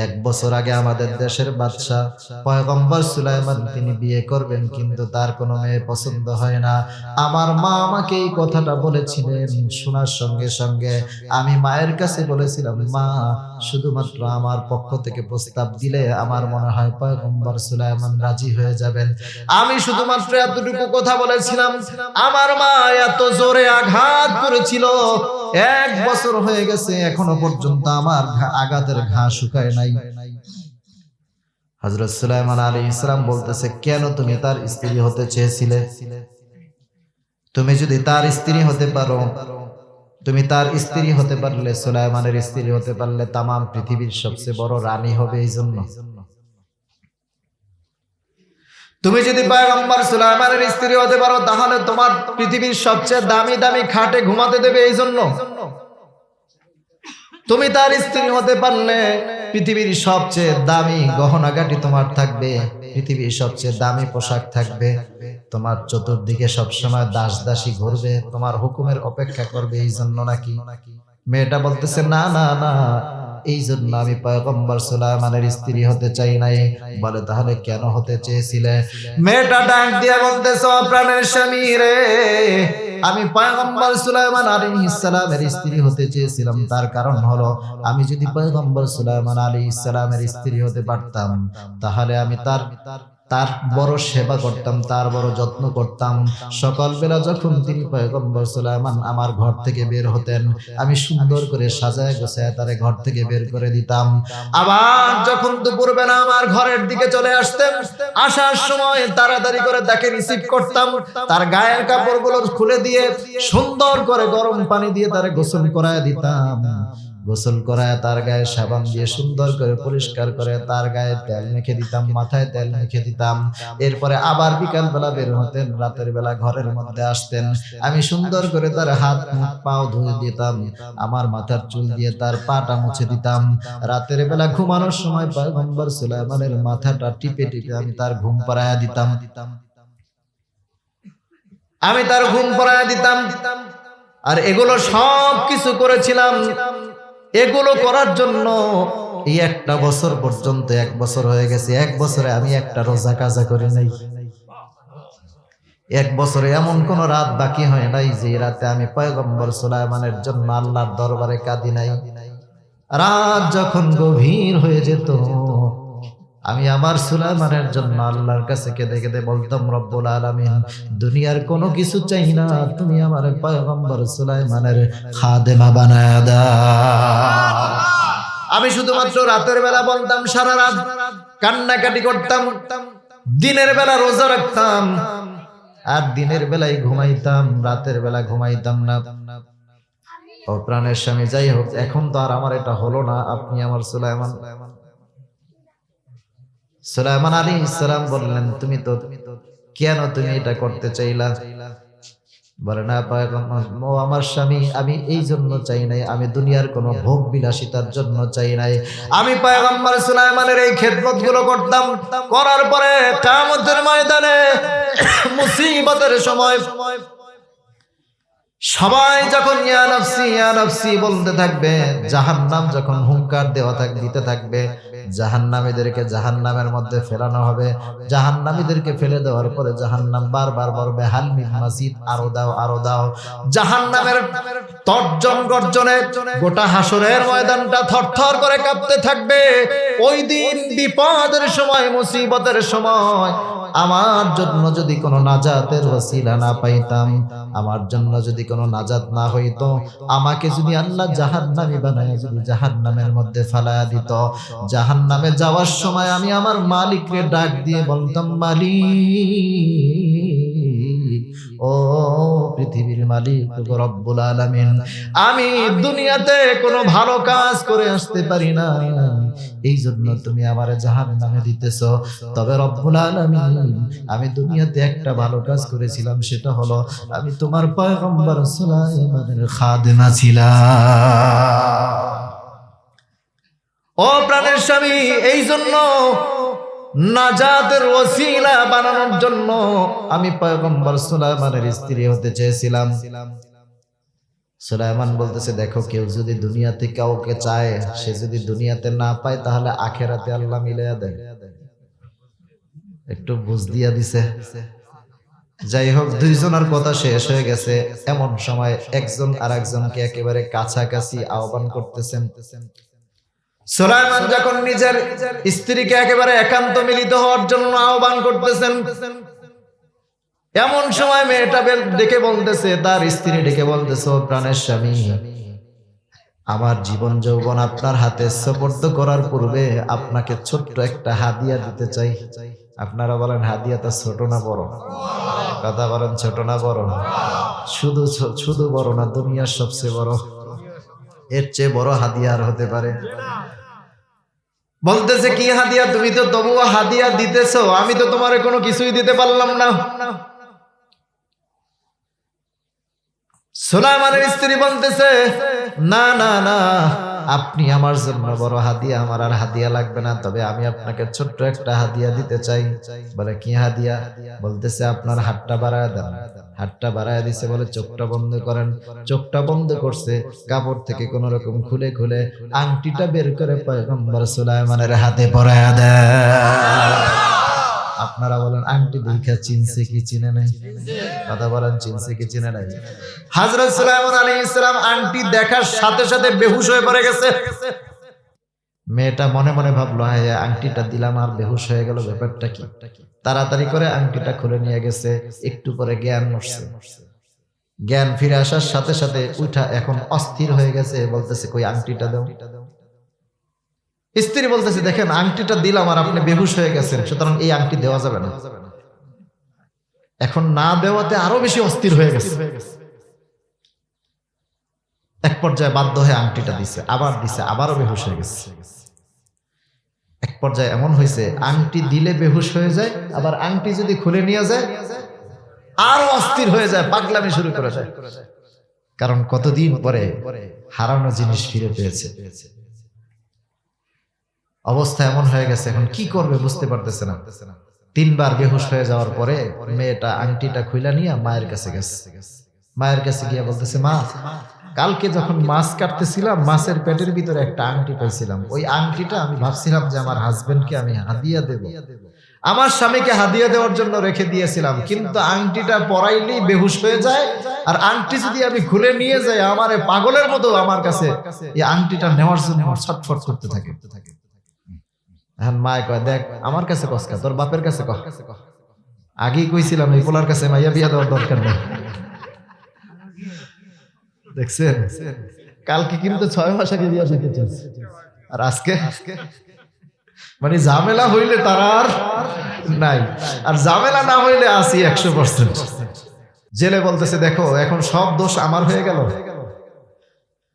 1 বছর আগে আমাদের দেশের বাদশা পয়গম্বর সুলাইমান তিনি বিয়ে করবেন, কিন্তু তার কোনো মেয়ে পছন্দ হয় না। আমার মা আমাকে এই কথাটা বলেছিলেন। শোনার সঙ্গে সঙ্গে আমি মায়ের কাছে বলেছিলাম, মা শুধুমাত্র আমার পক্ষ থেকে প্রস্তাব দিলে আমার মনে হয় পয়গম্বর সুলাইমান রাজি হয়ে যাবেন। আমি শুধুমাত্র এতটুকু কথা বলেছিলাম, আমার মা এত জোরে আঘাত করেছিল, 1 বছর হয়ে গেছে, এখনো পর্যন্ত আমার আঘাতের ঘা শুকায় নাই। হযরত সুলাইমান আলাইহিস সালাম বলতেছে, কেন তুমি তার স্ত্রী হতে চেয়েছিলে? তুমি যদি তার স্ত্রী হতে পারো, তুমি তার স্ত্রী হতে পারলে, সুলাইমানের স্ত্রী হতে পারলে তামাম পৃথিবীর সবচেয়ে বড় রানী হবে। এই জন্য তুমি যদি পয়গম্বর সুলাইমানের স্ত্রী হতে পারো, তাহলে তোমার পৃথিবীর সবচেয়ে দামি দামি খাটে ঘুমাতে দেবে। এই জন্য তুমি তার স্ত্রী হতে পারলে পৃথিবীর সবচেয়ে দামি গহনাগাটি তোমার থাকবে, পৃথিবীর সবচেয়ে দামি পোশাক থাকবে, তোমার চতুর্দিকে সবসময় দাস দাসী ঘুরবে, তোমার হুকুমের অপেক্ষা করবে। এই জন্য নাকি? মেয়েটা বলতেছে, না না না, এই জন্য আমি পয়গম্বর সুলাইমানের স্ত্রী হতে চাই নাই। বলে, তাহলে কেন হতে চেয়েছিলে? মেয়েটা ডাক দিয়ে বলতেছে, প্রাণের স্বামী রে, আমি পয়গম্বর সুলাইমান আলাইহিস সালামের স্ত্রী হতে চেয়েছিলাম। তার কারণ হলো, আমি যদি পয়গম্বর সুলাইমান আলাইহিস সালামের স্ত্রী হতে পারতাম, তাহলে আমি তার তার বড় সেবা করতাম, তার বড় যত্ন করতাম। সকালবেলা যখন তিনি পয়গম্বর সুলাইমান আমার ঘর থেকে বের হতেন, আমি সুন্দর করে সাজায় গোছায় তারে ঘর থেকে বের করে দিতাম। আবার যখন দুপুরবেলা আমার ঘরের দিকে চলে আসতেন, আসার সময় তাড়াতাড়ি করে তাকে রিসিভ করতাম, তার গায়ের কাপড়গুলো খুলে দিয়ে সুন্দর করে গরম পানি দিয়ে তারে গোসল করায় দিতাম। গোসল করায় তার গায়ে সাবান দিয়ে সুন্দর করে পরিষ্কার করে তার গায়ে তেল মেখে দিতাম, মাথায় তেল মেখে দিতাম। এরপরে আবার বিকাল বেলা বের হতেন, রাতের বেলা ঘরের মধ্যে আসতেন, আমি সুন্দর করে তার হাত মুখ পাও ধুয়ে দিতাম, আমার মাথার চুল দিয়ে তার পাটা মুছে দিতাম। রাতের বেলা ঘুমানোর সময় পয়গম্বর সুলাইমানের মাথাটা টিপে টিপে আমি তার ঘুম পাড়ায়া দিতাম, আমি তার ঘুম পাড়ায়া দিতাম। আর এগুলো সব কিছু করেছিলাম। এগুলো করার জন্য এই একটা বছর পর্যন্ত, 1 বছর হয়ে গেছে, 1 বছরে আমি একটা রোজা কাজা করি নাই। 1 বছরে এমন কোন রাত বাকি হয় নাই যে রাতে আমি পয়গম্বর সুলাইমানের জন্য আল্লাহর দরবারে কাঁদি নাই। রাত যখন গভীর হয়ে যেত, আমি আমার সুলাইমানের জন্য আল্লাহর কাছে কেঁদে কেঁদে বলতাম, রব্বুল আলামিন, দুনিয়ার কোনো কিছু চাই না, তুমি আমার পয়গম্বর সুলাইমানের খাদেমা বানায়া দাও। আমি শুধুমাত্র রাতের বেলা বলতাম, সারা রাত কান্নাকাটি করতাম, দিনের বেলা রোজা রাখতাম, আর দিনের বেলায় ঘুমাইতাম, রাতের বেলা ঘুমাইতাম না। ও প্রাণের স্বামী, যাই হোক, এখন তো আর আমার এটা হলো না। আপনি আমার সুলাইমান আলাইহিস সালাম বললেন, তুমি তো কেন তুমি এটা করতে চাইলা? বলে না পয়গম্বর, ও আমার স্বামী, আমি এই জন্য চাই নাই, আমি দুনিয়ার কোনো ভোগ বিলাসিতার জন্য চাই নাই। আমি পয়গম্বর সুলাইমানের এই খেদমতগুলো করতাম, করার পরে কিয়ামতের ময়দানে মুসিবতের সময় সবাই যখন ইয়া নাফসি ইয়া নাফসি বলতে থাকবে, জাহান্নাম যখন হুঙ্কার দিতে থাকবে, জাহান্নামীদেরকে জাহান্নামের মধ্যে ফেলানো হবে। জাহান্নামীদেরকে ফেলে দেওয়ার পরে জাহান্নাম বারবার বলবে, হাল মিন মাজিদ, আরো দাও, আরো দাও। জাহান্নামের তর্জন গর্জনে গোটা হাসরের ময়দানটা থরথর করে কাঁপতে থাকবে। ওই দিন বিপদের সময়, মুসিবতের সময় আমার জন্য যদি কোনো নাজাতের ওসিলা না পাইতাম, আমার জন্য যদি কোনো নাজাত না হইতো, আমাকে যদি আল্লাহ জাহান্নামী বানায় যদি জাহান্নামের মধ্যে ফেলায়া দিত, জাহান্নামে যাওয়ার সময় আমি আমার মালিককে ডাক দিয়ে বলতাম, মালিক, ও পৃথিবীর মালিক, রব্বুল আলামিন, আমি দুনিয়াতে কোনো ভালো কাজ করে আসতে পারি না, এই জন্য তুমি আমারে জাহান্নামে দিতেছো। তবে রব্বুল আলামিন, আমি দুনিয়াতে একটা ভালো কাজ করেছিলাম, সেটা হলো আমি তোমার পয়গম্বর সুলাইমানের খাদেমা ছিলাম। ও প্রাণের স্বামী, এই জন্য নাজাতের ওসিলা বানানোর জন্য আমি পয়গম্বর সুলাইমানের স্ত্রী হতে চেয়েছিলাম। সুলাইমান বলতেছে, দেখো, কেউ যদি দুনিয়াতে কাউকে চায়, সে যদি দুনিয়াতে না পায়, তাহলে আখেরাতে আল্লাহ মিলাইয়া দেয়। একটু বুঝ দিয়া দিছে। যাই হোক, দুইজনের কথা শেষ হয়ে গেছে। এমন সময় একজন আর একজনকে একেবারে কাছাকাছি আহ্বান করতেছেন। সুলাইমান যখন নিজের স্ত্রীকে একেবারে একান্ত মিলিত হওয়ার জন্য আহ্বান করতেছেন, এমন সময় মেয়েটা ডেকে বলতেছে, তার স্ত্রী ডেকে বলতেছে, প্রাণের স্বামী, আমার জীবন যৌবন আপনার হাতে সুপর্দ করার পূর্বে আপনাকে ছোট্ট একটা হাদিয়া দিতে চাই। আপনারা বলেন, হাদিয়াটা ছোট না বড়? কথা বলেন, ছোট না বড়? শুধু বড় না, দুনিয়ার সবচেয়ে বড়। এর চেয়ে বড় হাদিয়া আর হতে পারে? বলতেছে, কি হাদিয়া? তুমি তো তবুও হাদিয়া দিতেছো, আমি তো তোমার কোনো কিছুই দিতে পারলাম না। সুলাইমানের স্ত্রী বলতেছে, না না না, আপনি আমার জন্য বড় হাদিয়া, আমার আর হাদিয়া লাগবে না, তবে আমি আপনাকে ছোট্ট একটা হাদিয়া দিতে চাই। বলে, কি হাদিয়া? বলতেছে, আপনার হাতটা বাড়ায় দেন। হাতটা বাড়ায় দিছে, বলে চোখটা বন্ধ করেন। চোখটা বন্ধ করছে, কাপড় থেকে কোন রকম খুলে খুলে আংটিটা বের করে পয়গম্বর সুলাইমানের হাতে পরায়া দেয়। আপনারা বলেন, আংটি দেখা চিনছে কি চিনে নাই? কথা বলেন, চিনছে কি চিনে নাই? হযরত সুলাইমান আলাইহিস সালাম আংটি দেখার সাথে সাথে বেহুশ হয়ে পড়ে গেছে। মেয়েটা মনে মনে ভাবলো, হ্যাঁ আংটিটা দিলাম আর বেহুশ হয়ে গেল, ব্যাপারটা কি। তাড়াতাড়ি করে আংটিটা খুলে নিয়ে গেছে। একটু পরে জ্ঞান নড়ছে। জ্ঞান ফিরে আসার সাথে সাথে উঠা এখন অস্থির হয়ে গেছে, বলতেছে কই আংটিটা দাও। স্ত্রী বলতেছে দেখেন আংটিটা দিলাম আর আপনি বেহুশ হয়ে গেছেন, সুতরাং এই আংটি দেওয়া যাবে না। এখন না দেওয়াতে আরো বেশি অস্থির হয়ে গেছে। এক পর্যায়ে বাধ্য হয়ে আংটিটা দিছে, আবার দিছে, আবারও বেহুশ হয়ে গেছে। এক পর্যায়ে এমন হয়েছে আংটি দিলে বেহুশ হয়ে যায়, আবার আংটি যদি খুলে নিয়ে যায় আরো অস্থির হয়ে যায়, পাগলামি শুরু করে যায়। কারণ কতদিন পরে হারানো জিনিস ফিরে পেয়েছে। অবস্থা এমন হয়ে গেছে, এখন কি করবে বুঝতে পারতেছে না। 3 বার বেহুশ হয়ে যাওয়ার পরে মেয়েটা আংটিটা খুলে নিয়ে মায়ের কাছে গেছে। মায়ের কাছে গিয়ে বলতেছে, মা কালকে যখন মাছ কাটতেছিলাম মাছের পেটের ভিতরে একটা আংটি পাইছিলাম, ওই আংটিটা আমি ভাবছিলাম যে আমার হাজবেন্ডকে আমি হাদিয়া দেব, আমার স্বামীকে হাদিয়া দেওয়ার জন্য রেখে দিয়েছিলাম, কিন্তু আংটিটা পরাইলেই বেহুশ হয়ে যায়, আর আংটি যদি আমি খুলে নিয়ে যাই আমার পাগলের মতো আমার কাছে এই আংটিটা নেওয়ার জন্য ছটফট করতে থাকে। এখন মায় কয়, দেখ আমার কাছে কসকা, তোর বাপের কাছে কহ। আগেই কইছিলাম এই পোলার কাছে মাইয়া বিয়া দেওয়ার দরকার নেই। দেখছেন, কালকে কিন্তু 6 মাস আগে বিয়া দিতে চাইছে, আর আজকে মানে ঝামেলা হইলে তার আর নাই, আর ঝামেলা না হইলে আসি 100%। জেলে বলতেছে দেখো এখন সব দোষ আমার হয়ে গেল।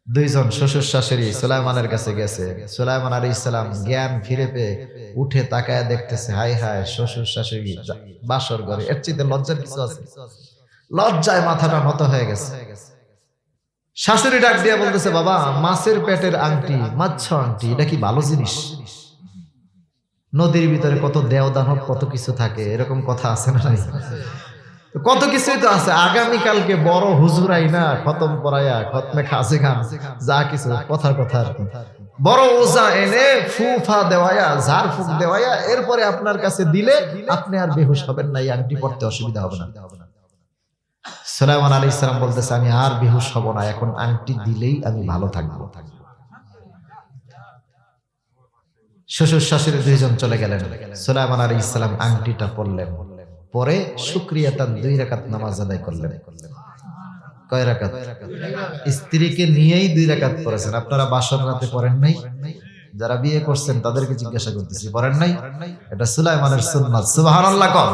2 জন শ্বশুর শাশুড়ি সুলাইমানের কাছে গেছে। সুলাইমান আলাইহিস সালাম জ্ঞান ফিরে পেয়ে উঠে তাকায় দেখতেছে, হায় হায় শ্বশুর শাশুড়ি বাসর ঘরে, এর চেয়ে লজ্জার কিছু আছে? লজ্জায় মাথাটা নত হয়ে গেছে। শাশুড়ি ডাক দিয়া বলতেছে, বাবা মাছের পেটের আংটি, মাছ আংটি, এটা কি ভালো জিনিস? নদীর ভিতরে কত দেও দানব কত কিছু থাকে, এরকম কথা আছে না? কত কিছুই তো আছে। আগামীকালকে বড় হুজুর আইনা খতম পড়াইয়া খতমে খাসে খান যা কিছু কথার কথা আর কি, বড় ওজা এনে ফুফা দেওয়ায়া ঝাড় ফুক দেওয়ায়া এরপরে আপনার কাছে দিলে আপনি আর বেহুশ হবেন না, এই আংটি পড়তে অসুবিধা হবে না। সুলাইমান আলাইহিস সালাম বলতেছে, আমি আর বেহুশ হব না, এখন আংটি দিলেই আমি ভালো থাকবো। শ্বশুর শাশুড়ি 2 জন চলে গেলেন। সুলাইমান আলাইহিস সালাম আংটিটা পরলেন, পরে শুকরিয়াতান 2 রাকাত নামাজ আদায় করলেন। কয় রাকাত? স্ত্রীকে নিয়েই 2 রাকাত পড়েছেন। আপনারা বাসর রাতে পড়েন নাই? যারা বিয়ে করছেন তাদেরকে জিজ্ঞাসা করতেছি, পড়েন নাই? এটা সুলাইমানের সুন্নাত। সুবহানাল্লাহ কর।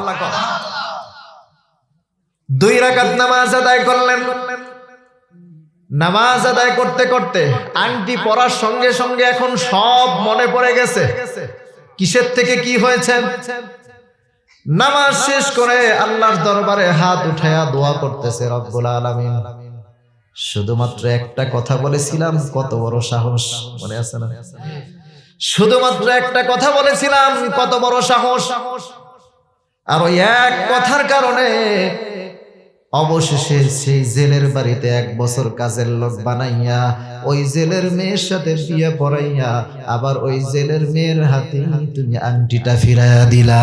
2 রাকাত নামাজ আদায় করলেন। নামাজ আদায় করতে করতে আংটি পরার সঙ্গে সঙ্গে এখন সব মনে পড়ে গেছে। কিসের থেকে কি হয়েছে? নামাজ শেষ করে আল্লাহর দরবারে হাত উঠায়া দোয়া করতেছে, রব্বুল আলামিন শুধুমাত্র একটা কথা বলেছিলাম, কত বড় সাহস, মনে আছে না? শুধুমাত্র একটা কথা বলেছিলাম, কত বড় সাহস। আর ওই এক কথার কারণে অবশেষে সেই জেলের বাড়িতে 1 বছর কাজের লোক বানাইয়া ওই জেলের মেয়ের সাথে বিয়ে পড়াইয়া আবার ওই জেলের মেয়ের হাতে তুমি আংটিটা ফিরাইয়া দিলা।